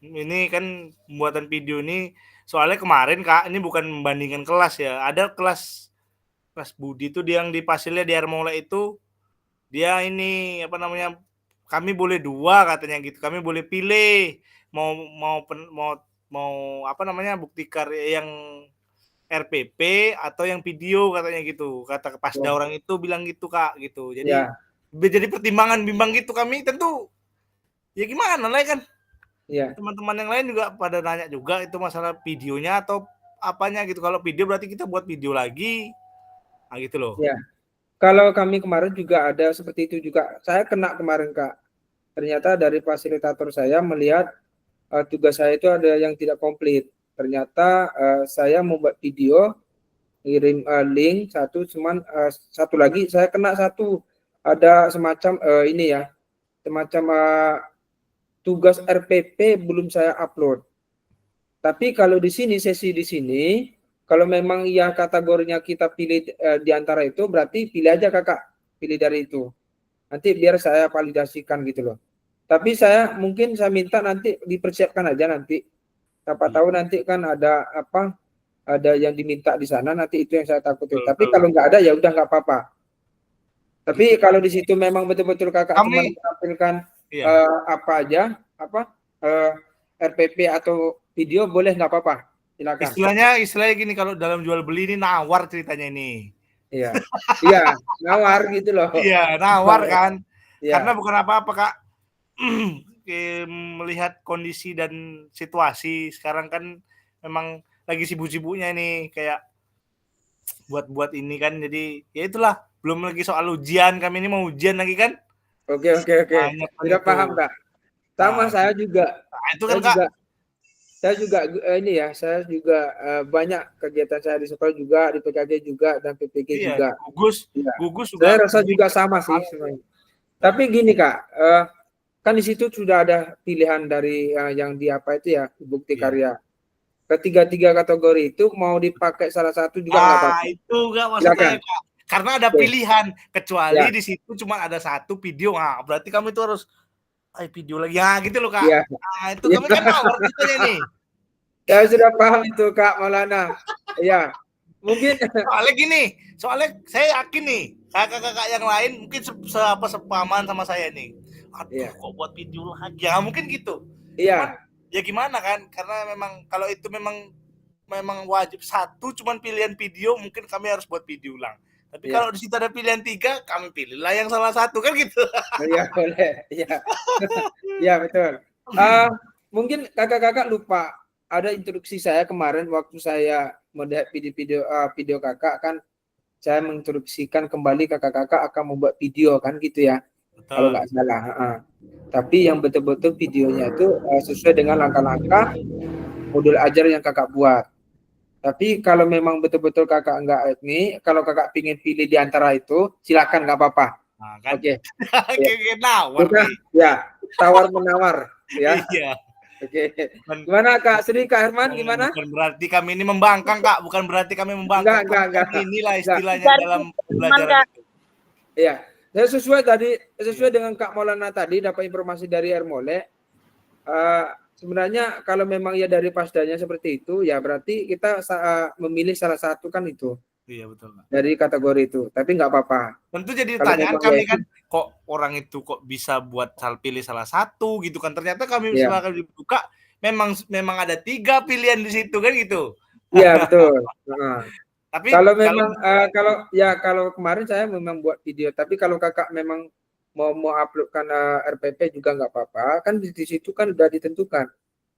S2: Ini kan pembuatan video ini soalnya kemarin Kak, ini bukan membandingkan kelas ya. Ada kelas Budi itu yang di Pasilnya di Armola itu dia ini apa namanya, kami boleh 2 katanya gitu. Kami boleh pilih mau apa namanya, bukti karya yang RPP atau yang video katanya gitu. Kata Pasda orang itu bilang gitu Kak gitu. Jadi jadi pertimbangan bimbang gitu kami tentu ya gimana lah kan.
S1: Iya.
S2: Teman-teman yang lain juga pada nanya juga itu masalah videonya atau apanya gitu. Kalau video berarti kita buat video lagi. Nah gitu loh.
S1: Iya. Kalau kami kemarin juga ada seperti itu juga. Saya kena kemarin Kak. Ternyata dari fasilitator saya melihat tugas saya itu ada yang tidak komplit. Ternyata saya membuat video, kirim link satu, cuman satu lagi saya kena satu. Ada semacam ini ya, semacam tugas RPP belum saya upload. Tapi kalau di sini, sesi di sini, kalau memang ya kategorinya kita pilih di antara itu, berarti pilih aja Kakak, pilih dari itu. Nanti biar saya validasikan gitu loh. Tapi saya minta nanti dipersiapkan aja nanti. Siapa tahu nanti kan ada apa, ada yang diminta di sana, nanti itu yang saya takutin. Tapi kalau nggak ada ya udah nggak apa-apa. Tapi kalau di situ memang betul-betul Kakak cuma menampilkan apa aja, RPP atau video boleh nggak apa-apa. Silakan.
S2: Istilahnya gini, kalau dalam jual beli ini nawar ceritanya ini.
S1: Iya, nawar gitu loh.
S2: Iya, nawar kan.
S1: Ya.
S2: Karena bukan apa-apa Kak. Melihat kondisi dan situasi sekarang kan memang lagi sibuk-sibuknya nih kayak buat ini kan, jadi ya itulah, belum lagi soal ujian, kami ini mau ujian lagi kan.
S1: Oke. Sudah paham Kak. Sama saya juga.
S2: Nah, itu kan Kak.
S1: Saya juga banyak kegiatan saya di sekolah juga, di PKG juga, dan PPG juga.
S2: Gugus juga.
S1: Saya rasa juga sama sih semuanya. Tapi gini Kak, kan di situ sudah ada pilihan dari yang di apa itu ya, bukti karya. Ketiga kategori itu mau dipakai salah satu juga nggak apa-apa.
S2: Itu nggak maksudnya Kak. Karena ada pilihan, kecuali di situ cuma ada satu video, berarti kamu itu harus video lagi gitu loh Kak. Nah, itu kami kan nawar ceritanya nih.
S1: Ya sudah paham itu Kak Maulana. Iya. Mungkin
S2: soalnya saya yakin nih kakak-kakak yang lain mungkin sepaman sama saya nih. Aduh, kok buat video lagi? Ya mungkin gitu.
S1: Iya.
S2: Ya gimana kan? Karena memang kalau itu memang wajib satu, cuman pilihan video, mungkin kami harus buat video ulang. Tapi kalau di situ ada pilihan 3, kami pilihlah yang salah satu kan gitu.
S1: Iya boleh. Iya. Iya betul. Mungkin kakak-kakak lupa ada instruksi saya kemarin waktu saya melihat video kakak kan, saya menginstruksikan kembali kakak-kakak akan membuat video kan gitu ya. Betul. Kalau nggak salah. Tapi yang betul-betul videonya itu sesuai dengan langkah-langkah modul ajar yang kakak buat. Tapi kalau memang betul-betul kakak nggak ini, kalau kakak pingin pilih di antara itu, silakan nggak apa-apa. Oke.
S2: Nawar.
S1: Ya, tawar menawar. Ya.
S2: Iya.
S1: Oke. Gimana Kak Sri, Kak Herman gimana?
S2: Bukan berarti kami ini membangkang Kak, bukan berarti kami membangkang.
S1: Enggak.
S2: Inilah istilahnya dalam pelajaran itu.
S1: Iya. Saya sesuai dengan Kak Maulana tadi dapat informasi dari Ermole. Sebenarnya kalau memang ya dari pasdanya seperti itu, ya berarti kita memilih salah satu kan itu.
S2: Iya betul Kak.
S1: dari kategori itu. Tapi nggak apa-apa.
S2: Tentu jadi
S1: Kalau
S2: pertanyaan
S1: memang
S2: kami
S1: ya
S2: kan, kok orang itu kok bisa buat pilih salah satu gitu kan? Ternyata kami
S1: Iya.
S2: setelah kami buka memang ada 3 pilihan di situ kan gitu.
S1: Iya betul. Heeh.
S2: Tapi
S1: Kalau memang kalau kemarin saya memang buat video, tapi kalau kakak memang mau uploadkan RPP juga nggak apa-apa. Kan di situ kan udah ditentukan.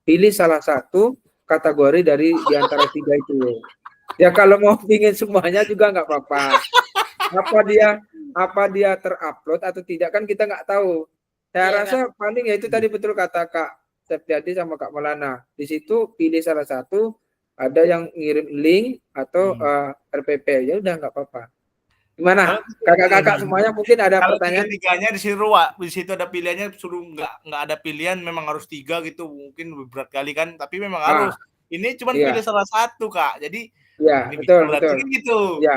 S1: Pilih salah satu kategori di antara 3 itu. Ya kalau mau pingin semuanya juga nggak apa-apa. Apa dia terupload atau tidak kan kita nggak tahu. Saya
S3: Iya,
S1: rasa paling ya itu tadi betul kata Kak Septiadi sama Kak Maulana. Di situ pilih salah satu, ada yang ngirim link atau RPP, ya udah nggak apa-apa. Gimana kakak-kakak semuanya mungkin ada
S2: Kalau
S1: pertanyaan?
S2: tiga-tiganya disuruh, Wak, di situ ada pilihannya, suruh nggak ada pilihan, memang harus 3 gitu, mungkin berat kali kan, tapi memang harus. Ini cuma
S1: Iya.
S2: pilih salah satu Kak, jadi
S1: Iya,
S2: ini
S1: betul
S2: berarti
S1: betul.
S2: kan gitu.
S1: Ya.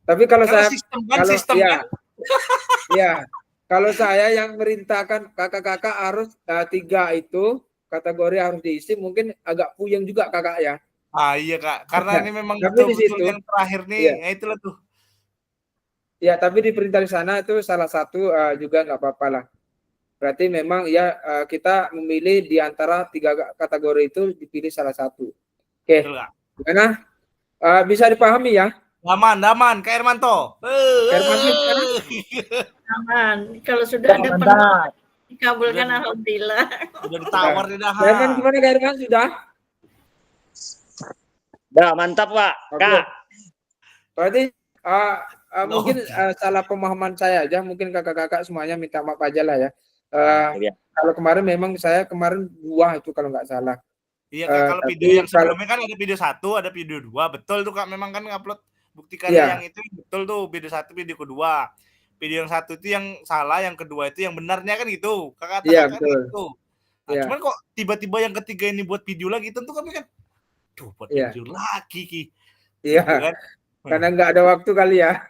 S1: Tapi kalau
S2: Karena
S1: saya
S2: sistem kan,
S1: ya, kalau saya yang merintahkan kakak-kakak harus 3 itu kategori harus diisi, mungkin agak puyeng juga kakak ya.
S2: Iya Kak, karena ini memang
S1: Tapi di
S2: betul-betul
S1: situ
S2: yang terakhir nih,
S1: iya.
S2: ya itulah tuh.
S1: Ya, tapi di perintah di sana itu salah satu juga nggak apa-apa lah. Berarti memang ya kita memilih di antara 3 kategori itu dipilih salah satu. Oke,
S2: Betul, Kak.
S1: gimana? Bisa dipahami ya?
S2: Daman, Kak Hermanto.
S1: Hermanto gimana?
S3: aman. Kalau sudah ada peluang dikabulkan,
S2: Sudah.
S3: alhamdulillah.
S2: Udah ditawar nih dah.
S1: Herman gimana Kak Herman? Sudah?
S6: Dah, mantap Pak.
S1: Oke.
S6: Kak.
S1: Berarti mungkin salah pemahaman saya aja, mungkin kakak-kakak semuanya minta maaf aja lah ya. Kalau kemarin memang saya kemarin 2 itu kalau nggak salah.
S2: Iya Kak, kalau video yang sebelumnya kan ada video 1, ada video 2, betul tuh Kak, memang kan ngupload buktikannya yang itu betul tuh video 1, video kedua. Video yang 1 itu yang salah, yang kedua itu yang benarnya kan gitu. Kakak katakan gitu. Nah, cuman kok tiba-tiba yang ketiga ini buat video lagi, tentu kami kan buat video lagi Ki.
S1: Iya.
S2: Gitu kan?
S1: Karena nggak ada waktu kali ya.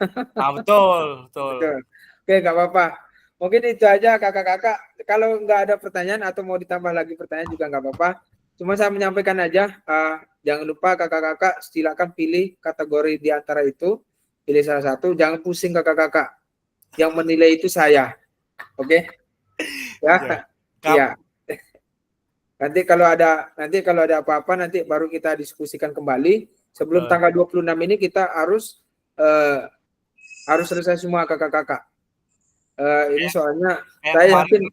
S2: Betul.
S1: Oke, nggak apa-apa. Mungkin itu aja kakak-kakak. Kalau nggak ada pertanyaan atau mau ditambah lagi pertanyaan juga nggak apa-apa. Cuma saya menyampaikan aja, jangan lupa kakak-kakak silakan pilih kategori di antara itu. Pilih salah satu, jangan pusing kakak-kakak. Yang menilai itu saya. Oke? Ya. Iya. Nanti kalau ada apa-apa nanti baru kita diskusikan kembali. Sebelum tanggal 26 ini kita harus selesai semua kakak-kakak. Ini soalnya saya yakin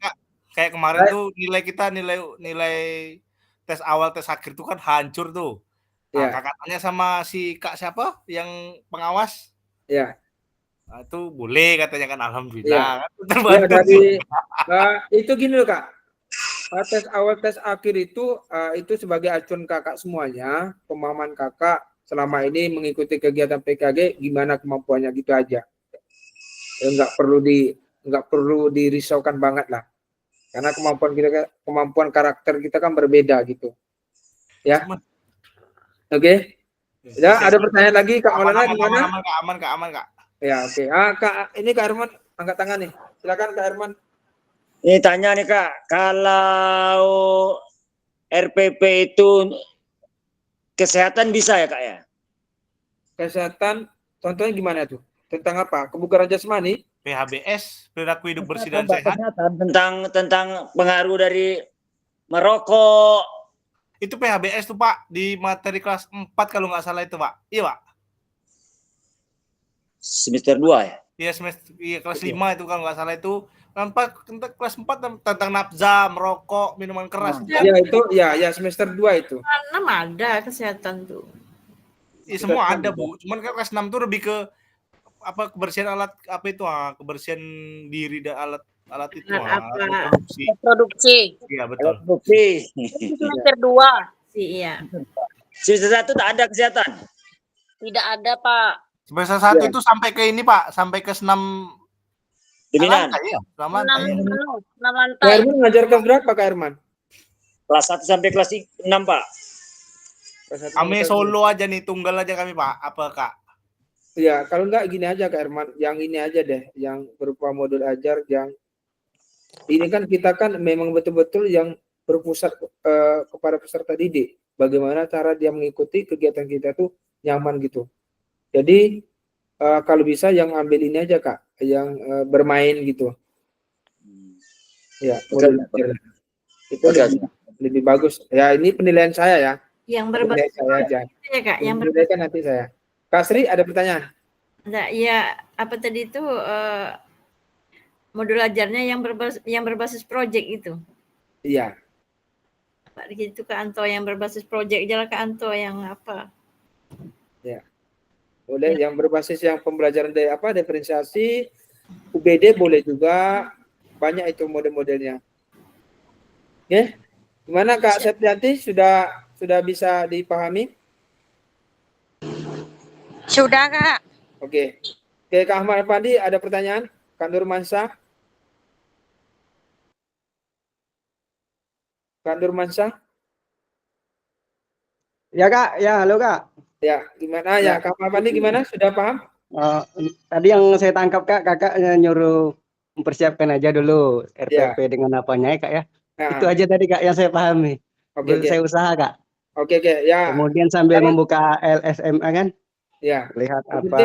S2: kayak kemarin tuh nilai tes awal tes akhir tuh kan hancur tuh. Nah, kakak tanya sama si Kak siapa yang pengawas?
S1: Iya.
S2: Nah, itu boleh katanya kan, alhamdulillah.
S1: Itu gini loh Kak. Tes awal tes akhir itu sebagai acuan kakak semuanya, pemahaman kakak selama ini mengikuti kegiatan PKG gimana kemampuannya gitu aja. Nggak perlu dirisaukan banget lah. Karena kemampuan karakter kita kan berbeda gitu. Ya. Oke. Ya, ada pertanyaan lagi Kak Maulana gimana?
S2: Aman Kak.
S1: Ya, oke. Kak, ini Kak Herman angkat tangan nih. Silakan Kak Herman.
S6: Ini tanya nih Kak, kalau RPP itu kesehatan bisa ya Kak ya?
S1: Kesehatan, contohnya gimana tuh? Tentang apa? Kebugaran jasmani?
S2: PHBS, perilaku hidup bersih dan sehat.
S6: Tentang pengaruh dari merokok.
S2: Itu PHBS tuh Pak, di materi kelas 4 kalau nggak salah itu Pak. Iya Pak.
S6: Semester 2 ya?
S2: Iya, kelas 5 itu kalau nggak salah itu. Kelas 4 tentang nafza, merokok, minuman keras.
S1: Iya itu, ya semester 2 itu.
S3: 6 ada kesehatan tuh.
S2: Iya semua ada Bu. Cuman kan kelas 6 tuh lebih ke kebersihan alat kebersihan diri dan alat itu
S5: produksi.
S2: Iya betul.
S6: Produksi.
S5: Semester 2.
S3: Iya.
S6: Semester 1 tak ada kesehatan.
S5: Tidak ada, Pak.
S2: Semester 1 itu sampai ke ini Pak, sampai ke senam
S6: dominan.
S3: Iya.
S5: 6 lantai.
S1: Kak Herman ngajar kelas berapa Kak Herman?
S6: Kelas 1 sampai kelas 6 Pak.
S2: Kami solo aja nih, tunggal aja kami Pak. Apa Kak?
S1: Iya, kalau enggak gini aja Kak Herman, yang ini aja deh, yang berupa modul ajar, yang ini kan kita kan memang betul-betul yang berpusat kepada peserta didik. Bagaimana cara dia mengikuti kegiatan kita tuh nyaman gitu. Jadi kalau bisa yang ambil ini aja Kak, yang bermain gitu. Ya,
S6: Oke.
S1: modul belajar. Itu
S6: Oke,
S1: lebih bagus. Ya, ini penilaian saya ya.
S3: Yang
S1: Penilaian
S3: berbasis
S1: saya aja.
S3: ya Kak, yang
S1: Yang berbeda kan nanti saya. Kak Sri ada pertanyaan?
S3: Enggak, ya apa tadi itu modul ajarnya yang berbasis project itu.
S1: Iya.
S3: Pak gitu Kak Anto yang berbasis project aja lah Kak Anto yang apa?
S1: Ya. Boleh yang berbasis yang pembelajaran dari apa diferensiasi, UBD boleh juga, banyak itu model-modelnya. Oke. Gimana Kak Septianti, sudah bisa dipahami?
S5: Sudah, Kak.
S1: Oke. Oke, Kak Ahmad Pandi ada pertanyaan? Kak Nurmansyah? Kak Nurmansyah?
S7: Ya Kak, ya halo Kak.
S1: Ya, gimana ya? Kak Ahmad Pandi gimana? Sudah paham?
S7: Tadi yang saya tangkap Kak, Kakak nyuruh mempersiapkan aja dulu RPP dengan apanya ya Kak ya.
S1: Nah,
S7: Itu aja tadi Kak yang saya pahami.
S1: oke.
S7: Saya usaha Kak.
S1: Oke, ya.
S7: Kemudian sambil membuka LSMA kan,
S1: Ya.
S7: lihat
S1: Yang
S7: apa.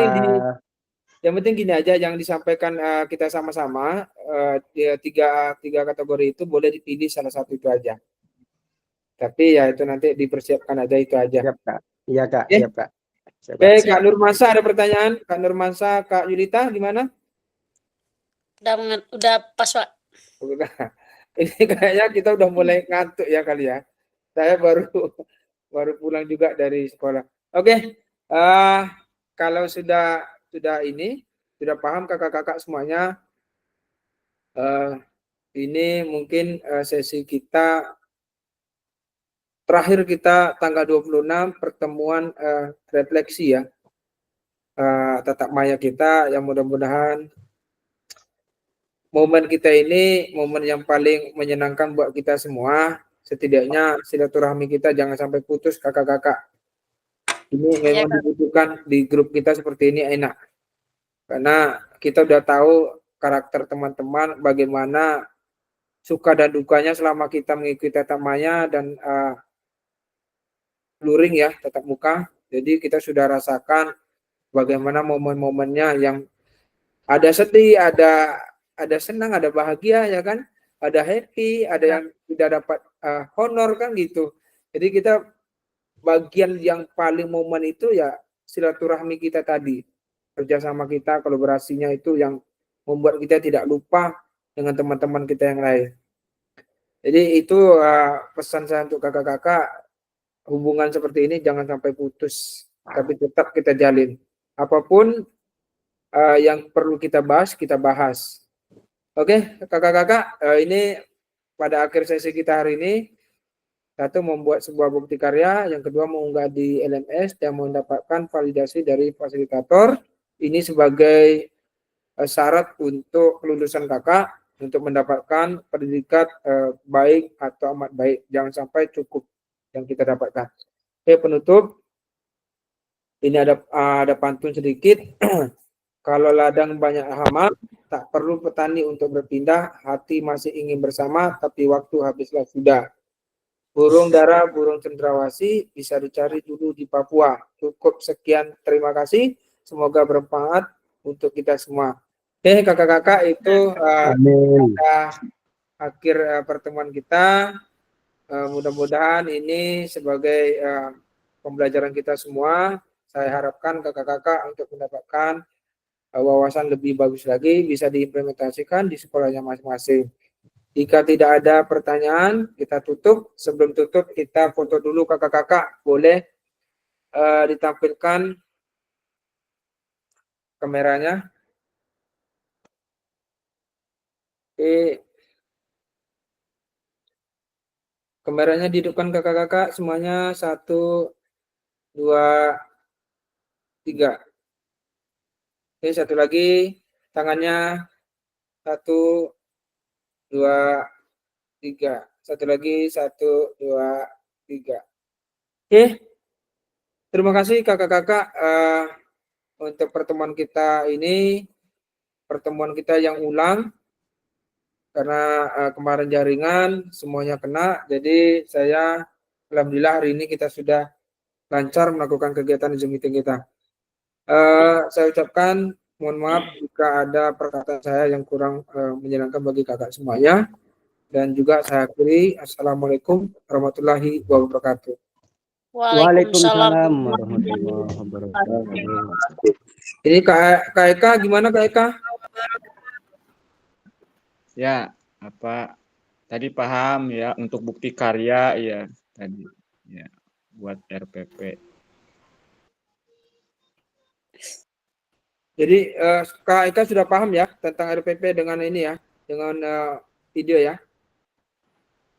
S1: Yang penting gini aja, yang disampaikan kita sama-sama, tiga kategori itu boleh dipilih salah satu itu aja. Tapi ya itu nanti dipersiapkan aja itu aja.
S7: Siap Kak. Iya Kak,
S1: Oke.
S7: siap Kak.
S1: Oke, Kak Nurmansa ada pertanyaan? Kak Nurmansa, Kak Yulita gimana?
S8: Udah pas Pak.
S1: Ini kayaknya kita udah mulai ngantuk ya kali ya. Saya baru pulang juga dari sekolah. Oke, kalau sudah paham kakak-kakak semuanya, ini mungkin sesi kita terakhir kita tanggal 26 pertemuan refleksi ya, tatap maya kita, yang mudah-mudahan momen kita ini momen yang paling menyenangkan buat kita semua. Setidaknya silaturahmi kita jangan sampai putus kakak-kakak. Ini memang dibutuhkan di grup kita seperti ini enak. Karena kita udah tahu karakter teman-teman, bagaimana suka dan dukanya selama kita mengikuti tatap maya dan luring ya, tatap muka. Jadi kita sudah rasakan bagaimana momen-momennya yang ada sedih, ada senang, ada bahagia ya kan, ada happy, ada yang tidak dapat honor kan gitu. Jadi kita bagian yang paling momen itu ya silaturahmi kita tadi, kerjasama kita, kolaborasinya itu yang membuat kita tidak lupa dengan teman-teman kita yang lain. Jadi itu pesan saya untuk kakak-kakak, hubungan seperti ini jangan sampai putus, tapi tetap kita jalin. Apapun yang perlu kita bahas. Oke, kakak-kakak, ini pada akhir sesi kita hari ini, satu membuat sebuah bukti karya, yang kedua mengunggah di LMS dan mendapatkan validasi dari fasilitator. Ini sebagai syarat untuk kelulusan kakak untuk mendapatkan predikat baik atau amat baik. Jangan sampai cukup yang kita dapatkan. Oke, penutup. Ini ada pantun sedikit. Kalau ladang banyak hama, tak perlu petani untuk berpindah, hati masih ingin bersama, tapi waktu habislah sudah. Burung dara, burung cendrawasih bisa dicari dulu di Papua. Cukup sekian, terima kasih. Semoga bermanfaat untuk kita semua. Oke, kakak-kakak, itu akhir pertemuan kita. Mudah-mudahan ini sebagai pembelajaran kita semua. Saya harapkan kakak-kakak untuk mendapatkan wawasan lebih bagus lagi, bisa diimplementasikan di sekolahnya masing-masing. Jika tidak ada pertanyaan, kita tutup. Sebelum tutup, kita foto dulu kakak-kakak. Boleh ditampilkan kameranya. Oke. Kameranya dihidupkan kakak-kakak semuanya. 1, 2, 3. Oke, satu lagi. Tangannya 1, 2, 3. Satu lagi, 1, 2, 3. Oke. Terima kasih kakak-kakak untuk pertemuan kita ini. Pertemuan kita yang ulang. Karena kemarin jaringan semuanya kena. Jadi saya alhamdulillah hari ini kita sudah lancar melakukan kegiatan Zoom meeting kita. Saya ucapkan mohon maaf jika ada perkataan saya yang kurang menyenangkan bagi kakak semuanya. Dan juga saya akhiri, Assalamualaikum warahmatullahi wabarakatuh.
S7: Waalaikumsalam warahmatullahi wabarakatuh.
S1: Ini Kak Eka, gimana Kak Eka?
S8: Ya, tadi paham ya untuk bukti karya ya tadi ya buat RPP.
S1: Jadi Kak Eka sudah paham ya tentang RPP dengan ini ya, dengan video ya.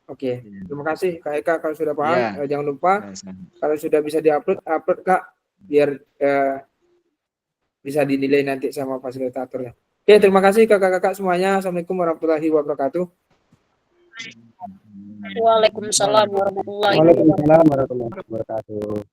S1: Oke, terima kasih Kak Eka kalau sudah paham.
S8: Ya.
S1: Jangan lupa kalau sudah bisa upload Kak, biar bisa dinilai nanti sama fasilitatornya. Oke, terima kasih kakak-kakak semuanya. Assalamualaikum warahmatullahi wabarakatuh.
S9: Waalaikumsalam warahmatullahi
S7: Waalaikumsalam warahmatullahi wabarakatuh.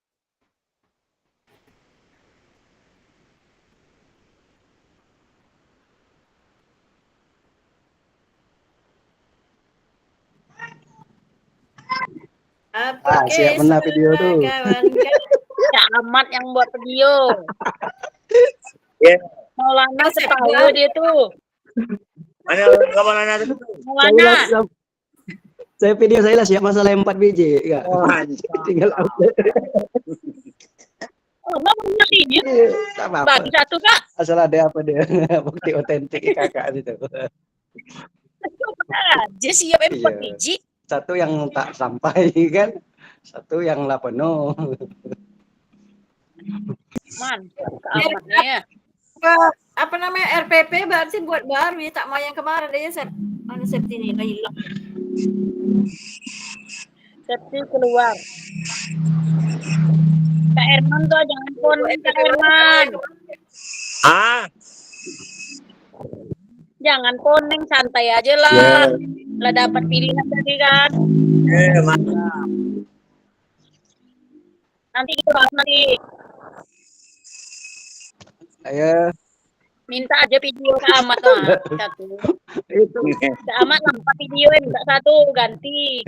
S7: Siap mana video tuh.
S9: Ya amat yang buat video.
S6: Ya.
S9: Maulana ketawa dia tuh.
S6: Maulana itu?
S9: Maulana.
S7: Saya video saya lah siap masalah 4 biji. Ya. Tinggal upload.
S9: Oh, mana video? Bagi satu Kak.
S7: Asal ada apa dia bukti otentik kakak itu.
S9: Aja siap 4 biji.
S7: Satu yang tak sampai kan, satu yang lah penuh.
S9: Mantap amatnya.
S3: Apa namanya RPP berarti buat baru ya, tak mau yang kemarin deh ya mana Septi ini hilang.
S9: Septi keluar. Kak Herman tuh jangan konek Kak Herman. Jangan koneng, santai aja lah. Lah dapat pilihan tadi kan.
S6: Mantap.
S9: Nanti kita bahas nanti.
S7: Saya
S9: Minta aja video ke Amat lah. Satu.
S7: itu
S9: Ke Amat lah video minta satu ganti.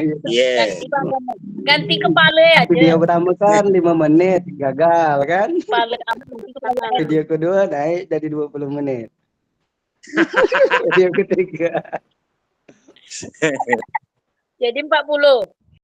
S9: Ganti kepala aja.
S7: video pertama kan 5 menit gagal kan.
S9: Kepala Amat ganti kepala.
S7: Video kedua naik jadi 20 menit. Video ketiga
S9: Jadi 40.